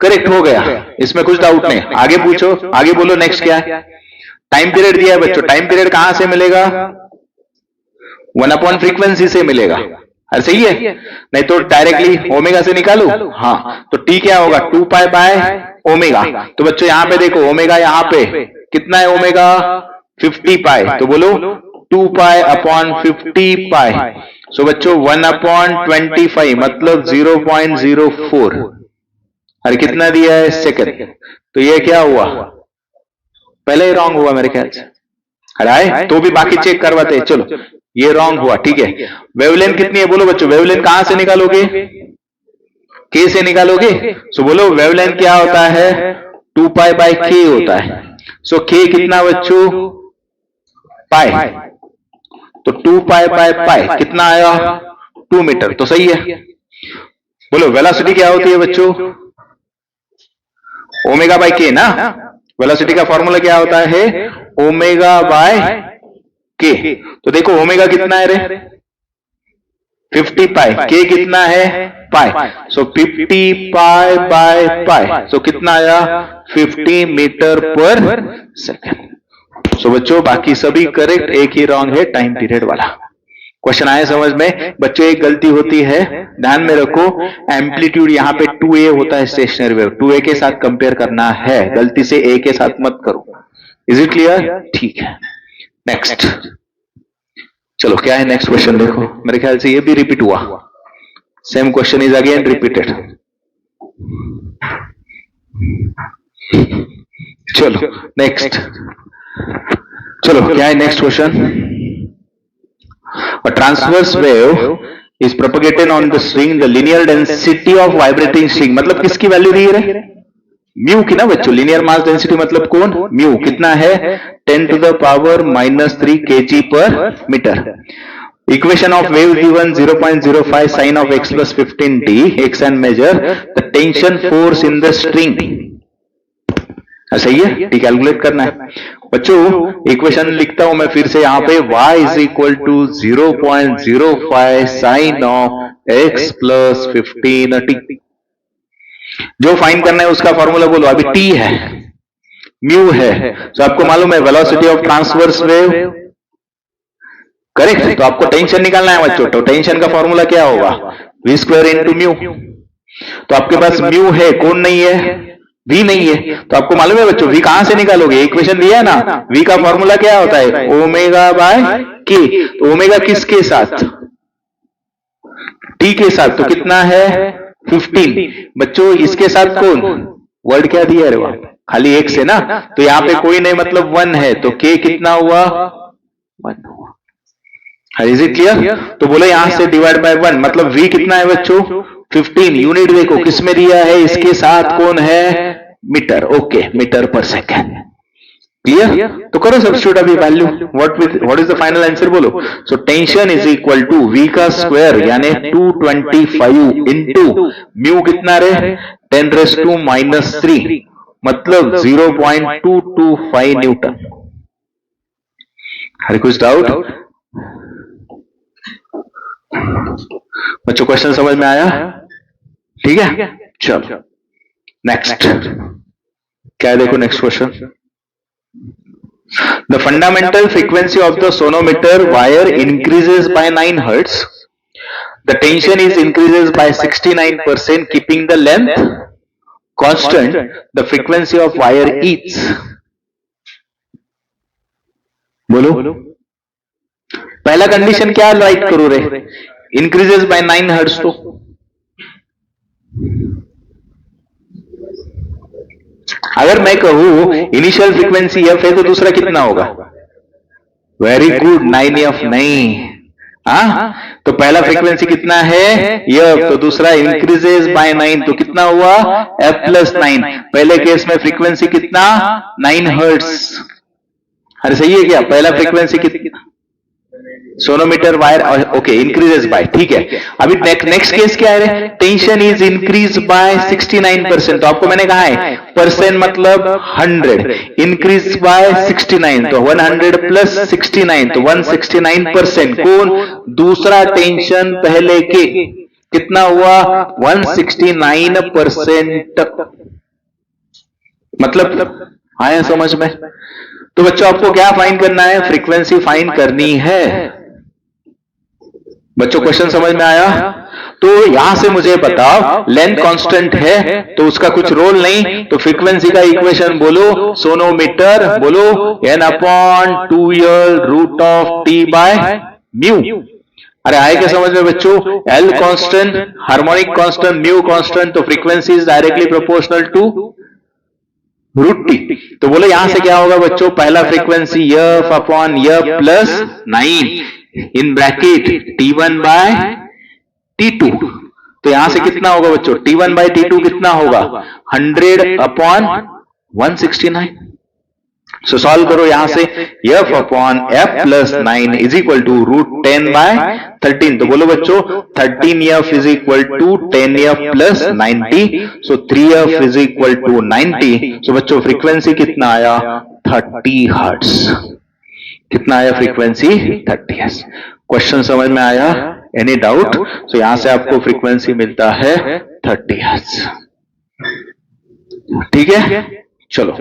करेक्ट हो गया, इसमें कुछ डाउट नहीं। आगे पूछो, आगे बोलो नेक्स्ट क्या है। टाइम पीरियड दिया है बच्चों, टाइम पीरियड कहां से मिलेगा 1 फ्रीक्वेंसी से मिलेगा। अरे सही है, नहीं तो डायरेक्टली ओमेगा से निकालू। हाँ, तो टी क्या होगा 2 पाई बाय ओमेगा। तो बच्चों यहां पे देखो ओमेगा यहां पे कितना है ओमेगा 50 पाई, तो बोलो 2 पाई अपॉन 50 पाई। सो बच्चों 1/25 मतलब 0.04। अरे कितना दिया है सेकंड, तो ये क्या हुआ पहले ही रॉन्ग हुआ मेरे ख्याल से। अरे तो भी बाकी चेक करवाते हैं, चलो ये रॉन्ग हुआ, ठीक है। वेवलेंथ कितनी है बोलो बच्चों, वेवलेंथ कहां से निकालोगे के से निकालोगे। सो बोलो वेवलेंथ क्या होता है 2 पाई बाय के होता है। सो के कितना बच्चों पाई, तो 2 पाई बाय पाई कितना आया 2 मीटर, तो सही है। बोलो वेलोसिटी क्या होती है बच्चों ओमेगा बाय के ना। वेलोसिटी का फॉर्मूला क्या होता है ओमेगा बाय के। तो देखो ओमेगा कितना है रे 50 पाई, के कितना है पाई। सो 50 पाई बाय पाई, सो कितना आया 50 मीटर पर सेकंड। सो बच्चों बाकी सभी करेक्ट, एक ही रॉन्ग है टाइम पीरियड वाला। क्वेश्चन आए समझ में बच्चों? एक गलती होती है, ध्यान में रखो, एम्पलीट्यूड यहाँ पे 2a होता है स्टेशनरी वेव, 2a के साथ कंपेयर करना है, गलती से a के साथ मत करो। Is it clear? ठीक है, नेक्स्ट चलो क्या है नेक्स्ट क्वेश्चन देखो। मेरे ख्याल से ये भी रिपीट हुआ, same question is again repeated. चलो नेक्स्ट, चलो क्या है next question. A transverse wave is propagated on the string, the linear density of vibrating string, मतलब किसकी वैल्यू दी है म्यू की ना बच्चों। लिनियर मास डेंसिटी मतलब कौन म्यू, कितना है 10 to the power -3 kg per meter। Equation of wave given 0.05 sin of x plus 15t, x and measure the tension force in the string। सही है, ठीक, कैलकुलेट करना है बच्चों। इक्वेशन लिखता हूं मैं फिर से यहाँ पे, y is equal to 0.05 sine of x plus 15t। जो फाइंड करना है उसका फॉर्मूला बोलो। अभी t है म्यू है, तो आपको मालूम है velocity of transverse wave, correct. तो आपको टेंशन निकालना है बच्चों, तो टेंशन का फॉर्मूला क्या होगा v² इंटू म्यू। तो आपके पास म्यू है, कौन नहीं है v नहीं है, तो आपको मालूम है बच्चों v कहां से निकालोगे, इक्वेशन दिया है ना, v का फॉर्मूला क्या होता है ओमेगा बाय के। तो ओमेगा किसके साथ t के साथ, तो कितना है 15 बच्चों। इसके साथ कौन वर्ड क्या दिया है वहां खाली x है ना, तो यहाँ पे कोई नहीं मतलब 1 है, तो k कितना हुआ 1 हुआ। Is it clear? तो बोलो यहां से डिवाइड बाय 1 मतलब v कितना है बच्चों 15। यूनिट देखो किस में दिया है, इसके साथ कौन है मीटर, ओके मीटर पर सेकेंड। क्लियर? तो करो सब्स्टिट्यूट अभी value, what is the final answer बोलो। So tension is equal to v का स्क्वायर यानी 225 इंटू म्यू कितना रे 10⁻³ मतलब 0.225 न्यूटन। हर कुछ डाउट बच्चों? क्वेश्चन समझ में आया? ठीक है, चलो नेक्स्ट क्या है देखो next question. The fundamental frequency of the sonometer wire increases by 9 hertz, the tension is increases by 69% keeping the length constant, the frequency of wire is, बोलो पहला कंडीशन क्या राइट करो रे, इंक्रीजेस बाय 9 हर्ट्ज। तो अगर मैं कहूं इनिशियल फ्रीक्वेंसी f है तो दूसरा कितना होगा, वेरी गुड 9f नहीं, हाँ, तो पहला फ्रीक्वेंसी कितना है एफ, तो दूसरा इंक्रीजेस बाय 9, तो कितना हुआ एफ प्लस 9। पहले केस में फ्रीक्वेंसी कितना 9 हर्ट्ज। अरे सही है क्या? पहला फ्रीक्वेंसी कितना sonometer wire, okay, increases by, ठीक है। अभी नेक्स्ट केस क्या है? Tension is increase by 69%। तो आपको मैंने कहा है परसेंट मतलब 100, इंक्रीज बाय 69, तो 100 प्लस 69, तो 169%। कौन? दूसरा टेंशन पहले के कितना हुआ 169%। मतलब आया समझ में? तो बच्चों आपको क्या फाइंड करना है? फ्रीक्वेंसी फाइंड करनी है। बच्चों क्वेश्चन समझ में आया? तो यहां से मुझे बताओ लेंथ कांस्टेंट है तो उसका कुछ रोल नहीं, तो फ्रीक्वेंसी का इक्वेशन बोलो, सोनोमीटर बोलो n upon 2l root of t by mu. अरे आए क्या समझ में बच्चों? L constant, harmonic constant, mu constant, तो frequency is directly proportional to root T. तो बोलो यहां से क्या होगा बच्चों? पहला frequency f upon f plus 9 in bracket T1 by T2। तो यहां से कितना होगा बच्चों? T1 बाय T2 कितना होगा 100 अपॉन 169। सो सॉल्व करो यहां से, f upon f plus 9 is equal to root 10 by 13। तो बोलो बच्चों 13f is equal to 10f plus 90, so 3f is equal to 90। So बच्चों फ्रीक्वेंसी कितना आया 30 हर्ट्ज। कितना आया फ्रीक्वेंसी 30 हर्ट्ज। क्वेश्चन समझ में आया? Any doubt? सो यहां से आपको फ्रीक्वेंसी मिलता है 30 हर्ट्ज। ठीक है, चलो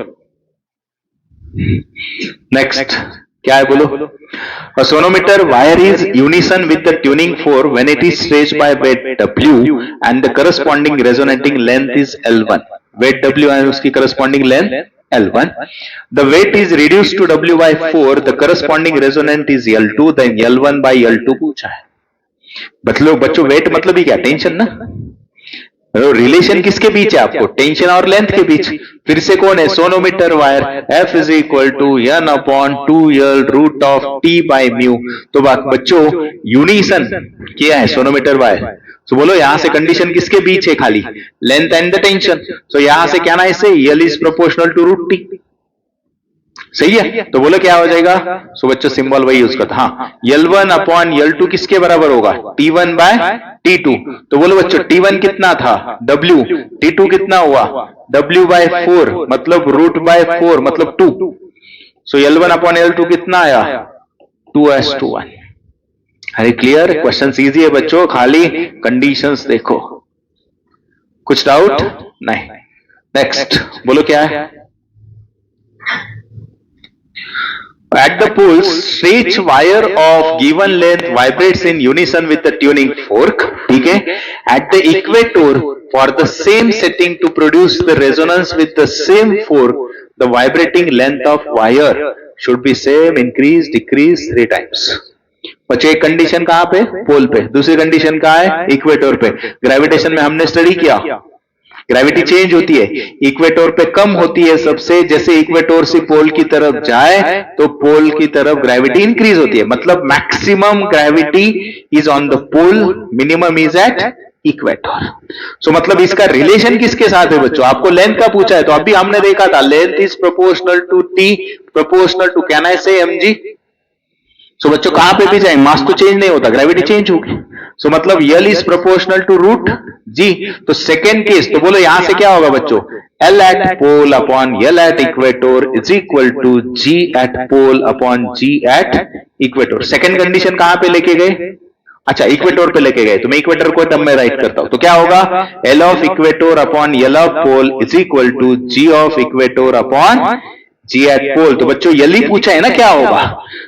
नेक्स्ट क्या है बोलो? A sonometer wire is unison with the tuning fork when it is stretched by weight W and the corresponding resonating length is L1. Weight W and उसकी corresponding length L1. The weight is reduced to W by 4. The corresponding resonant is L2. Then L1 by L2 पूछा है। मतलब बच्चों वेट मतलब ही क्या? टेंशन ना। रिलेशन किसके बीच है आपको? टेंशन और लेंथ के बीच। फिर से कौन है? Sonometer wire, F is equal to n upon 2l root of t by mu. तो बच्चों यूनिसन क्या है सोनोमीटर वायर? तो बोलो यहां से कंडीशन किसके बीच है? खाली लेंथ एंड द टेंशन। तो यहां से क्या ना इसे l is proportional to root t। सही है? तो बोलो क्या हो जाएगा? सो बच्चों सिंबल वही यूज करता। हाँ, L1 अपॉन L2 किसके बराबर होगा? T1 by T2। तो बोलो बच्चों T1 कितना था W, T2 कितना हुआ W बाय 4 मतलब रूट बाय 4 मतलब 2। सो L1 अपॉन L2 कितना आया 2:1। अरे क्लियर? क्वेश्चन इजी है बच्चों, खाली कंडीशंस देखो। कुछ डाउट नहीं? नेक्स्ट बोलो क्या है? At the poles, stretch wire of given length vibrates in unison with the tuning fork. ठीक है? At the equator, for the same setting to produce the resonance with the same fork, the vibrating length of wire should be same, increase, decrease 3 times. बच्चे एक कंडीशन कहां पे? पोल पे। दूसरी कंडीशन कहां है? इक्वेटर पे। ग्रेविटेशन में हमने स्टडी किया, ग्रेविटी चेंज होती है, इक्वेटर पे कम होती है सबसे। जैसे इक्वेटर से पोल की तरफ जाए तो पोल की तरफ ग्रेविटी इंक्रीज होती है। मतलब maximum gravity is on the pole, minimum is at equator. So मतलब इसका रिलेशन किसके साथ है बच्चों? आपको लेंथ का पूछा है तो अभी हमने देखा था length is proportional to T, proportional to can I say mg। सो बच्चों कहां पे भी जाए मास तो चेंज नहीं होता, ग्रेविटी चेंज होगी। सो मतलब L is proportional to root G। तो सेकेंड केस तो बोलो यहां से क्या होगा बच्चों? L at pole upon L at equator is equal to G at pole upon G at equator. Second condition कहां पे लेके गए? अच्छा इक्वेटर पे लेके गए, तो मैं इक्वेटर को टर्म में राइट करता हूं। तो क्या होगा? L of equator upon L of pole is equal to G of equator upon G at pole. तो बच्चों L ही पूछा है ना क्या होगा?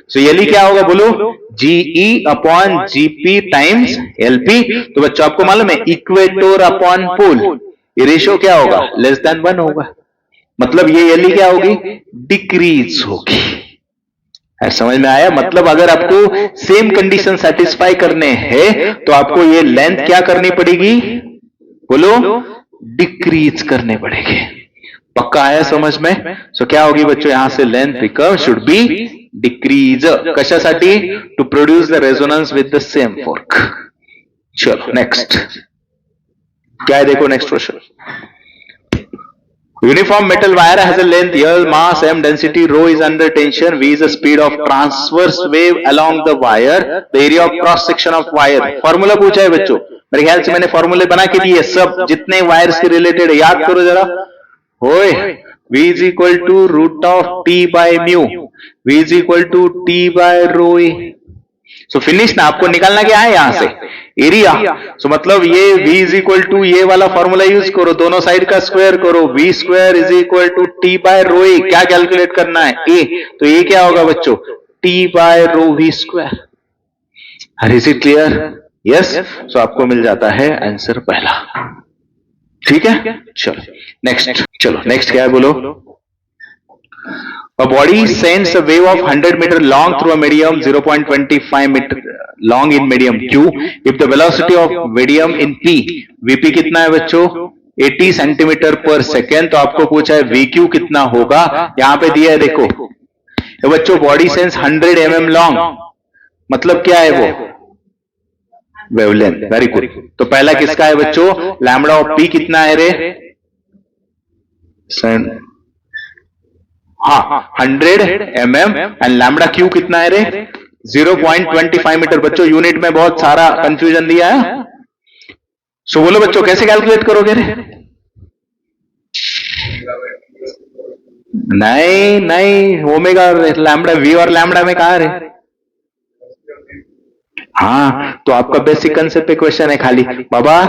सो L ही क्या होगा बोलो? GE upon GP times LP। तो बच्चों आपको मालूम है इक्वेटर अपॉन पोल ये रेशियो क्या होगा? लेस देन 1 होगा। मतलब ये L ही क्या होगी? डिक्रीज होगी। समझ में आया? मतलब अगर आपको सेम कंडीशन सेटिस्फाई करने हैं तो आपको ये लेंथ क्या करनी पड़ेगी बोलो? डिक्रीज करने पड़ेगी। पक्का आया समझ में? सो क्या होगी बच्चों? यहां से length become should be decrease कशासाठी to produce the resonance with the same fork. चलो नेक्स्ट क्या है देखो next question. Uniform metal wire has a length L, mass M, density rho is under tension. V is the speed of transverse wave along the wire. The area of cross section of wire. Formula पूछा है बच्चों, मेरे ख्याल से मैंने फॉर्मूले बना के दिए सब, जितने वायर्स के रिलेटेड याद करो जरा. होए V is equal to root of T by mu. V is equal to T by rho A. So finish ना, आपको निकालना क्या है यहां से एरिया. सो मतलब ये V इज इक्वल टू ये वाला फॉर्मूला यूज करो, दोनों साइड का स्क्वायर करो. V square is equal to T by rho A. क्या कैलकुलेट करना है A, तो ये क्या होगा बच्चों T by rho V square. Is it clear? Yes. So आपको मिल जाता है आंसर पहला. ठीक है. चलो नेक्स्ट. चलो नेक्स्ट क्या है बोलो. A body sends a wave of 100 meter long through a medium 0.25 meter long in medium Q. If the velocity of medium in P, Vp कितना है बच्चों 80 सेंटीमीटर पर सेकेंड. तो आपको पूछा है Vq कितना होगा. यहां पे दिया है देखो. तो बच्चों बॉडी सेंस 100 mm लॉन्ग, मतलब क्या है वो वेवलेंथ. Very good. तो पहला किसका है बच्चों लैम्बडा ऑफ P कितना है रे. हाँ 100 mm एंड लैम्बडा क्यू कितना है रे 0.25 मीटर. बच्चों यूनिट में बहुत सारा कंफ्यूजन दिया है. सो बोलो बच्चों कैसे कैलकुलेट करोगे रे. नहीं ओमेगा लैम्बडा वी और लैम्बडा में कहा रे. हाँ तो आपका बेसिक कंसेप्ट पे क्वेश्चन है खाली बाबा.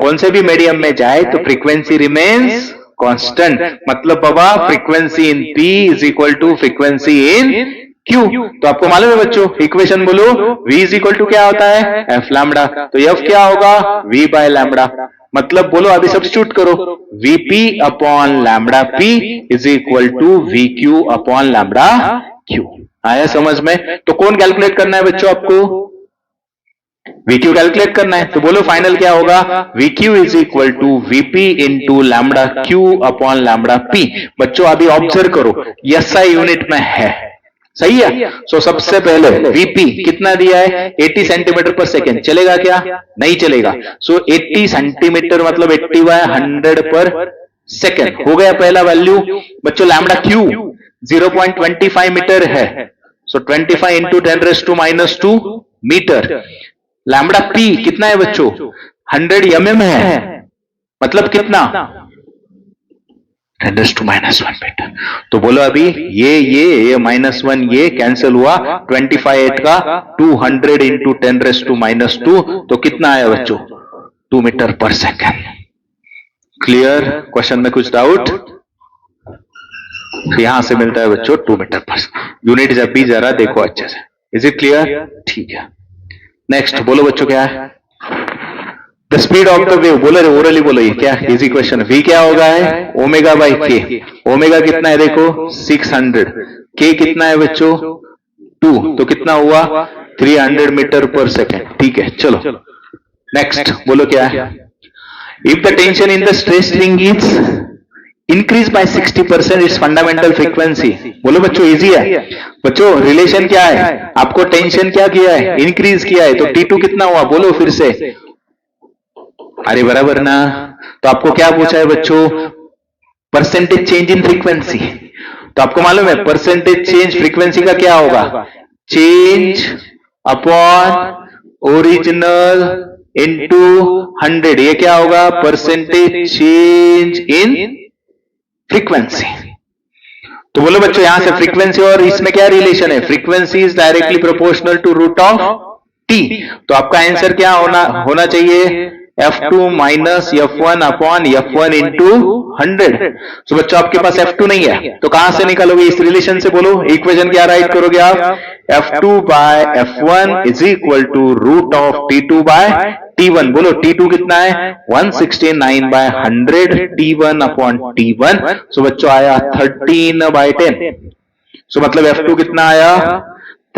कौन से भी मीडियम में जाए तो फ्रीक्वेंसी रिमेन्स कांस्टेंट. मतलब बाबा frequency in P is equal to frequency in Q. तो आपको मालूम है बच्चों इक्वेशन बोलो V इज इक्वल टू क्या होता है F लैम्बडा. तो F क्या होगा V बाय लैम्बडा. मतलब बोलो अभी सब्स्टिट्यूट करो Vp upon lambda P is equal to VQ upon lambda Q. आया समझ में. तो कौन कैलकुलेट करना है बच्चों आपको VQ कैलकुलेट करना है. तो बोलो फाइनल क्या होगा VQ is equal to VP into lambda Q upon lambda P. बच्चों अभी ऑब्जर्व करो SI यूनिट में है. सही है. सो सबसे पहले VP कितना दिया है 80 सेंटीमीटर पर सेकेंड. चलेगा क्या नहीं चलेगा. सो 80 सेंटीमीटर मतलब 80 बाय 100 पर सेकेंड हो गया पहला वैल्यू. बच्चों लैम्बडा Q 0.25 मीटर है. सो 25 इंटू 10⁻⁻² मीटर. लैम्बडा P कितना है बच्चों 100 mm है. मतलब कितना 10⁻⁻1 मीटर. तो बोलो अभी ये -1 ये कैंसिल हुआ. 25 का 200 इंटू 10⁻². तो कितना आया बच्चों 2 मीटर पर सेकेंड. क्लियर. क्वेश्चन में कुछ डाउट. यहां से मिलता है बच्चों 2 मीटर पर यूनिट. जब भी जरा देखो अच्छे से. Is it clear. ठीक है. नेक्स्ट बोलो बच्चों क्या है the speed of the wave. बोलो रे ओरली बोलो ये क्या इजी क्वेश्चन. V क्या होगा है ओमेगा बाई के. ओमेगा कितना है देखो 600. K कितना है बच्चों 2. तो कितना हुआ 300 मीटर पर सेकेंड. ठीक है. चलो नेक्स्ट बोलो क्या है. If the tension in the stress string is increase by 60% its fundamental frequency. बोलो बच्चों इजी है. बच्चों रिलेशन क्या है. आपको टेंशन क्या किया है इंक्रीज किया है. तो T2 कितना हुआ बोलो फिर से. अरे बराबर ना. तो आपको क्या पूछा है बच्चों परसेंटेज चेंज इन फ्रीक्वेंसी. तो आपको मालूम है परसेंटेज चेंज फ्रीक्वेंसी का क्या होगा चेंज अपॉन ओरिजिनल इंटू 100. ये क्या होगा परसेंटेज चेंज इन फ्रीक्वेंसी. तो बोलो बच्चों यहां से फ्रीक्वेंसी और इसमें क्या रिलेशन है. Frequency is directly proportional to root of T. तो आपका आंसर क्या होना चाहिए F2 minus F1 upon F1 into 100. तो बच्चों आपके पास F2 नहीं है तो कहां से निकालोगे इस रिलेशन से. बोलो इक्वेशन क्या राइट करोगे आप F2 by F1 is equal to root of T2 by T1. बोलो T2 कितना है 169 बाय 100 T1 अपॉन T1. सो बच्चों आया 13 बाय 10. सो मतलब F2 कितना आया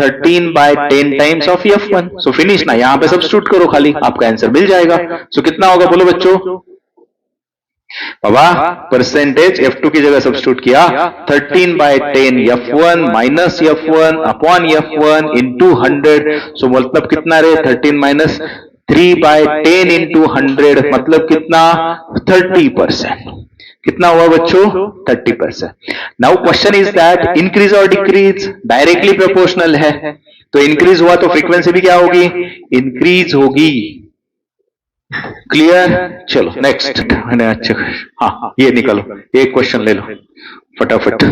13 by 10 times of F1. So finish ना. यहां पे सब्स्टिट्यूट करो खाली आपका आंसर मिल जाएगा. सो कितना होगा बोलो बच्चों बाबा परसेंटेज F2 की जगह सब्स्टिट्यूट किया, 13/10 F1 minus F1 upon F1 into 100, सो मतलब कितना रे, 13 माइनस 3/10 इंटू 100 मतलब कितना, 30%। कितना हुआ बच्चों, 30%। Now question is that increase और डिक्रीज, डायरेक्टली प्रोपोर्शनल है, तो इंक्रीज हुआ तो फ्रीक्वेंसी भी क्या होगी, इंक्रीज होगी। क्लियर, चलो नेक्स्ट। अच्छा हाँ ये निकालो, एक क्वेश्चन ले लो फटाफट।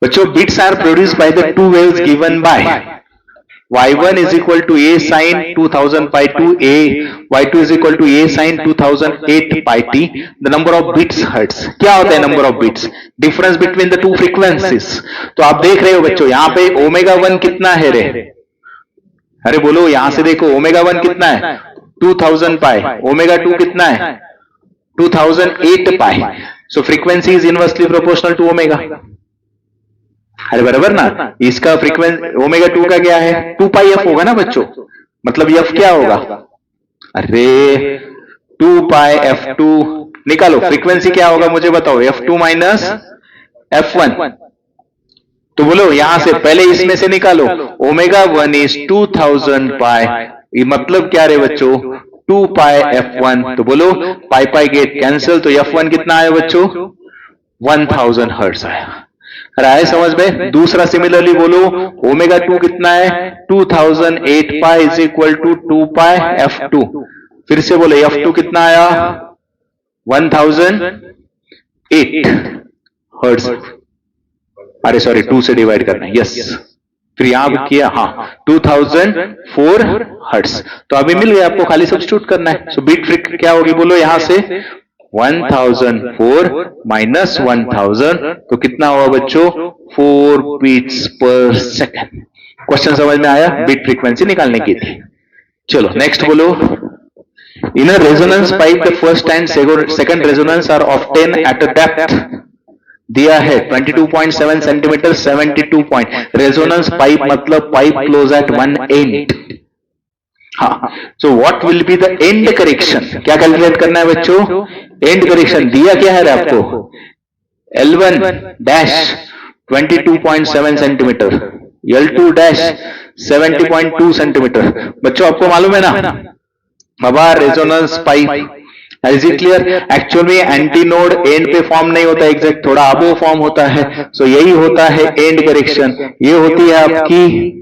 बच्चों beats are produced by the two waves given by y1 is equal to a sin 2000 pi to a, y2 is equal to a sin 2008 pi t, the number of bits hertz। क्या होता है number of bits, difference between the two frequencies. तो आप देख रहे हो बच्चों यहाँ पे ओमेगा 1 कितना है रे, अरे बोलो यहां से देखो ओमेगा 1 कितना है 2000 पाई, ओमेगा 2 कितना है 2008 पाई, so frequency is inversely proportional to omega. अरे बराबर ना, इसका फ्रीक्वेंसी ओमेगा 2 का क्या है 2 पाई एफ होगा ना बच्चों, मतलब एफ क्या होगा, अरे 2 पाई f2 निकालो, फ्रीक्वेंसी क्या होगा मुझे बताओ, f2 माइनस f1। तो बोलो यहां से पहले इसमें से निकालो, ओमेगा 1 इज 2000 पाई, ये मतलब क्या रे बच्चों 2 पाई f1, तो बोलो पाई पाई गेट कैंसिल, तो f1 कितना आया बच्चों 1000 हर्ट्ज आया। अरे आए समझ में। दूसरा सिमिलरली बोलो ओमेगा 2 कितना है 2008 pi is equal to 2 pi f2, फिर से बोले f2 कितना आया 1008 हर्ट्ज, अरे सॉरी 2 से डिवाइड करना है, यस फिर यहां किया हाँ 2004 हर्ट्ज, तो अभी मिल गया आपको, खाली सब्स्टिट्यूट करना है। सो बीट फ्रीक्वेंसी क्या होगी बोलो यहां से 1004 माइनस 1000, तो कितना हुआ बच्चों 4 बीट्स पर सेकेंड। क्वेश्चन समझ में आया, बीट फ्रीक्वेंसी निकालने की थी। चलो नेक्स्ट बोलो, in a resonance pipe the first and second resonance are obtain at a depth दिया है 22.7 सेंटीमीटर 72 पॉइंट, रेजोनेंस पाइप मतलब pipe close at one end. हाँ, so what will be the end correction, क्या कैलकुलेट करना है बच्चों, एंड करेक्शन दिया क्या है आपको L1 dash 22.7 centimetre, L2 dash 70.2 centimetre. बच्चों आपको मालूम है ना बाबा resonance pipe, is it clear, actual में एंटी नोड एंड पे फॉर्म नहीं होता एग्जैक्ट, थोड़ा अबो फॉर्म होता है, सो यही होता है एंड करेक्शन। ये होती है आपकी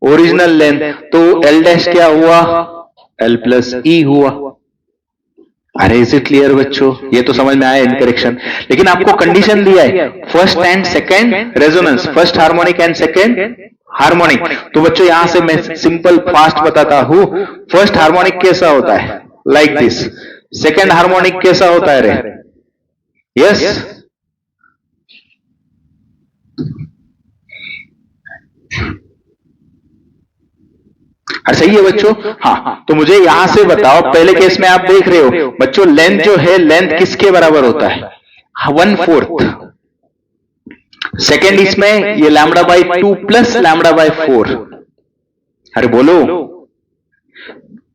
ओरिजिनल लेंथ, तो L डैश क्या हुआ L प्लस ई हुआ। अरे इज इट क्लियर बच्चों, ये तो समझ में आया एंड करेक्शन। लेकिन आपको कंडीशन दिया है first and second resonance, first harmonic and second harmonic. तो बच्चों यहां से मैं सिंपल फास्ट बताता हूं, फर्स्ट हार्मोनिक कैसा होता है लाइक दिस, सेकेंड हार्मोनिक कैसा होता है रे, यस अरे सही है बच्चों। हाँ तो मुझे यहां से बताओ, पहले केस में आप देख रहे हो बच्चों लेंथ जो है लेंथ किसके बराबर होता है 1/4, सेकेंड इसमें ये lambda by 2 plus lambda by 4, अरे बोलो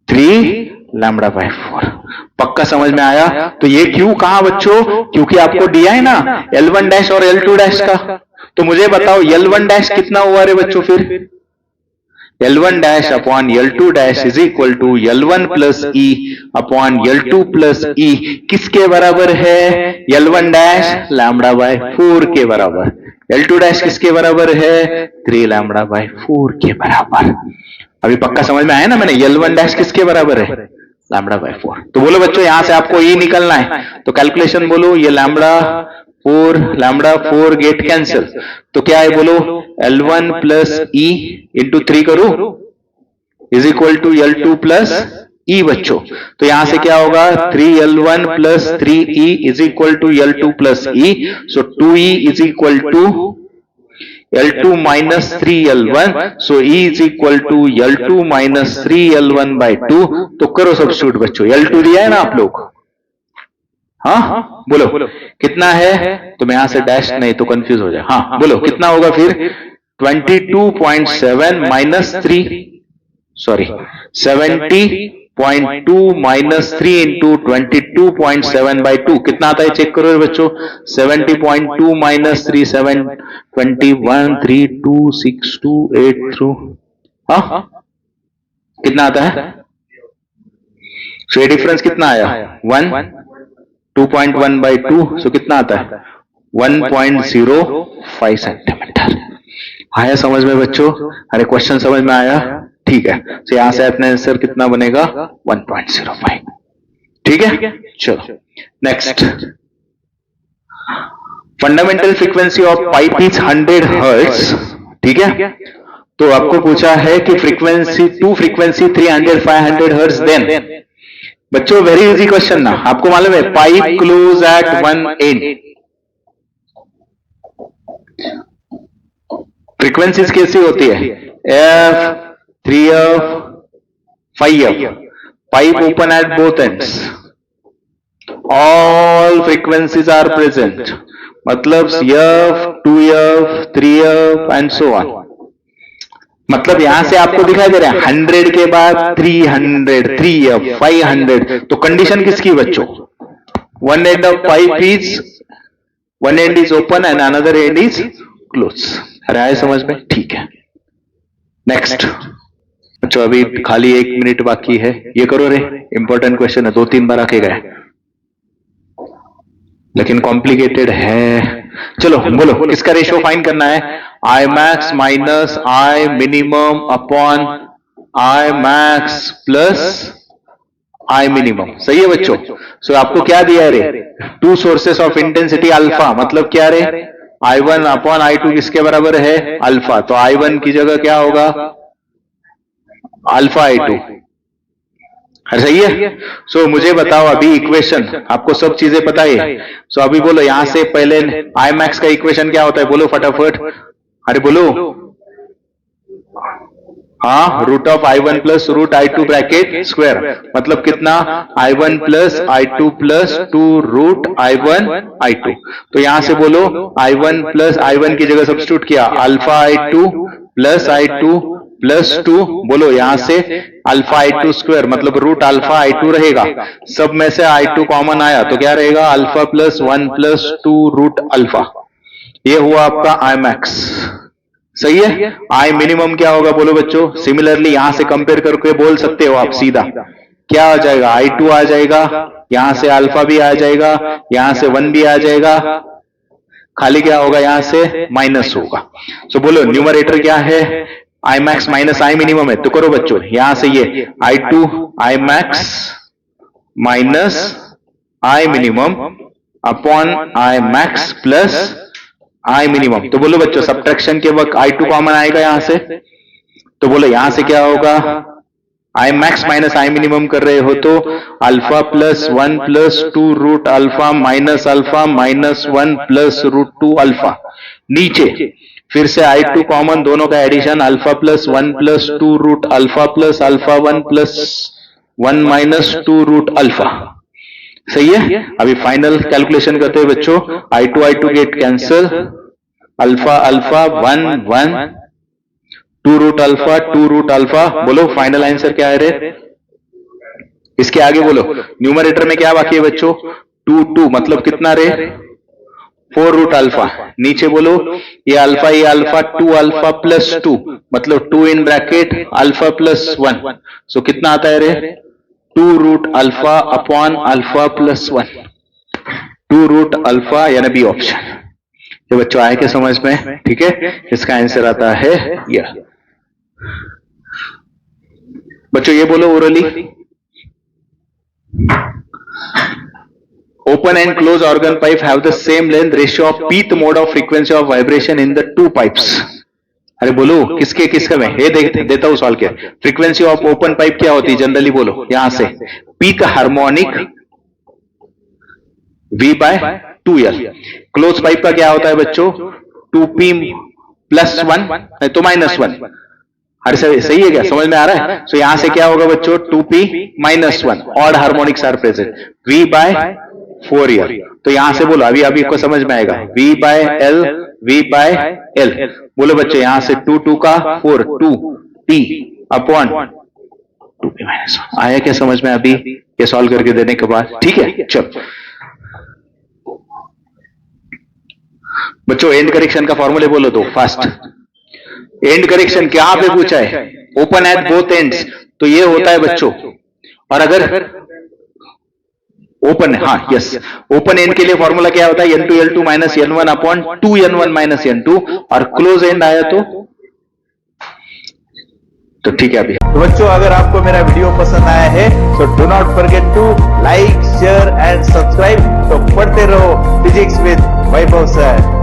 3 लैम्बडा बाई 4। पक्का समझ में आया। तो ये क्यों कहा बच्चों, क्योंकि आपको दिया है ना L1 डैश और L2 डैश का, तो मुझे बताओ L1 डैश कितना हुआ रे बच्चों, फिर L1 dash upon L2 dash is equal to L1 plus E upon L2 plus E, किसके बराबर है L1 डैश लैम्बडा बाय 4 के बराबर, L2 डैश किसके बराबर है 3 लैम्बडा बाय 4 के बराबर। अभी पक्का समझ में आया ना मैंने, L1 डैश किसके बराबर है लैम्बडा बाय 4। तो बोलो बच्चों यहां से आपको ई निकलना है, तो कैलकुलेशन बोलो ये लैम्बडा 4 गेट कैंसिल, तो क्या है बोलो L1 प्लस ई इंटू 3 करूं is equal to L2 plus E बच्चों। तो यहां से क्या होगा 3L1 plus 3E is equal to L2 plus E, so 2E is equal to L2 minus 3L1, so E is equal to L2 minus 3L1 by 2। तो करो सब्स्टिट्यूट बच्चों, L2 दिया है ना आप लोग, हाँ बोलो कितना है, तो मैं यहां से डैश नहीं तो कंफ्यूज हो जाए, हाँ बोलो कितना होगा फिर 22.7 माइनस 3 सॉरी 70 0.2 माइनस 3 इंटू 22.7/2 कितना आता है चेक करो बच्चों। 70.2 माइनस 3 7 21 3 2 6 2 8 थ्रू हाँ कितना आता है। सो ये डिफरेंस कितना आया 1 2.1/2 सो कितना आता है 1.05 सेंटीमीटर। आया समझ में बच्चों। अरे क्वेश्चन समझ में आया ठीक है। तो यहां से अपने आंसर कितना बनेगा 1.05 ठीक है। चलो next fundamental frequency of pipe is 100 hertz ठीक है। तो आपको पूछा है कि फ्रीक्वेंसी 300 500 हर्ट्ज देन बच्चों वेरी इजी क्वेश्चन ना। आपको मालूम है pipe close at one end frequencies कैसी होती है F 3F 5F pipe open at both ends all frequencies are present मतलब F 2F 3F and so on. मतलब यहां से आपको दिखाई दे रहा है 100 के बाद 300 3F 500 तो कंडीशन किसकी बच्चों one end of pipe is one and is open and another and is close. अरे आए समझ में ठीक है। नेक्स्ट अच्छा अभी खाली 1 मिनट बाकी है ये करो रे इंपॉर्टेंट क्वेश्चन है 2-3 बार आके गए लेकिन कॉम्प्लिकेटेड है। चलो बोलो किसका रेशियो फाइंड करना है आई max minus I minimum upon I max plus I minimum सही है बच्चों। सो आपको क्या दिया है रे 2 सोर्सेस ऑफ इंटेंसिटी अल्फा मतलब क्या रे I1 अपॉन I2 किसके बराबर है अल्फा। तो I1 की जगह क्या होगा अल्फा I2 सही है। सो मुझे बताओ अभी इक्वेशन आपको सब चीजें पता है। सो अभी बोलो यहां से पहले I मैक्स का इक्वेशन क्या होता है बोलो फटाफट। अरे बोलो हाँ root of I1 plus root I2 bracket square मतलब कितना I1 plus I2 plus 2 root I1 I2। तो यहां से बोलो I1 प्लस I1 की जगह सब्स्टिट्यूट किया alpha I2 plus I2 plus 2 बोलो यहां से अल्फा I2 स्क्वायर मतलब रूट अल्फा I2 रहेगा। सब में से I2 कॉमन आया तो क्या रहेगा alpha plus 1 plus 2 root alpha. ये हुआ आपका I मैक्स सही है। आई मिनिमम क्या होगा बोलो बच्चों। सिमिलरली यहां से कंपेयर करके बोल सकते हो आप सीधा क्या आ जाएगा I2 आ जाएगा यहां से अल्फा भी आ जाएगा यहां से 1 भी आ जाएगा खाली क्या होगा यहां से माइनस होगा। सो बोलो न्यूमरेटर क्या है आई मैक्स माइनस आई मिनिमम है। तो करो बच्चों यहां से ये I2 I max minus I minimum upon I max plus I minimum. तो बोलो बच्चों सब्ट्रैक्शन के वक्त I2 कॉमन आएगा यहां से। तो बोलो यहां से क्या होगा I max minus I minimum कर रहे हो तो alpha plus 1 plus 2 root alpha minus alpha minus 1 plus root 2 alpha. नीचे फिर से I2 कॉमन दोनों का addition alpha plus 1 plus 2 root alpha plus alpha 1 plus 1 minus 2 root alpha सही है। अभी फाइनल कैलकुलेशन करते हैं बच्चों I2 get cancel alpha alpha 1 1 2 root alpha बोलो फाइनल आंसर क्या है रे। इसके आगे बोलो न्यूमरेटर में क्या बाकी है बच्चों 2 2 मतलब कितना रे 4 रूट अल्फा। नीचे बोलो ये अल्फा 2 अल्फा प्लस 2 मतलब 2 in bracket alpha plus 1 so कितना आता है रे 2 root alpha upon alpha plus 1 2 root alpha यानी बी ऑप्शन। ये बच्चों आए क्या समझ में ठीक है। इसका आंसर आता है यह। बच्चों ये बोलो orally open and close organ pipe have the same length ratio of pth mode of frequency of vibration in the 2 pipes. अरे बोलो किसके में ये देता हूं सॉल्व के। फ्रीक्वेंसी ऑफ ओपन पाइप क्या होती है जनरली बोलो यहां से peak harmonic V by 2L। Close pipe का क्या होता है बच्चों 2P प्लस 1 तो माइनस 1। अरे सही है क्या समझ में आ रहा है। सो यहां से क्या होगा बच्चों 2P minus 1 odd harmonics are present V by 4L। तो यहां से बोलो अभी को समझ में आएगा V बाय L बोलो बच्चे यहां से 2 2 का 4 2 T अपॉन 2p माइनस 1 आया क्या समझ में अभी ये सॉल्व करके देने के बाद? ठीक है, चलो बच्चों एंड करेक्शन का फॉर्मूले बोलो दो फास्ट। एंड करेक्शन क्या पे पूछा है? ओपन एट बोथ एंड्स, तो ये होता है बच्चों। और अगर ओपन है, हाँ यस, ओपन एंड के लिए फॉर्मूला क्या होता है? n2 l2 minus n1 upon 2n1 minus n2, और क्लोज एंड आया तो ठीक है अभी। तो बच्चों अगर आपको मेरा वीडियो पसंद आया है तो do not forget to like share and subscribe. तो पढ़ते रहो फिजिक्स विद वैभव सर।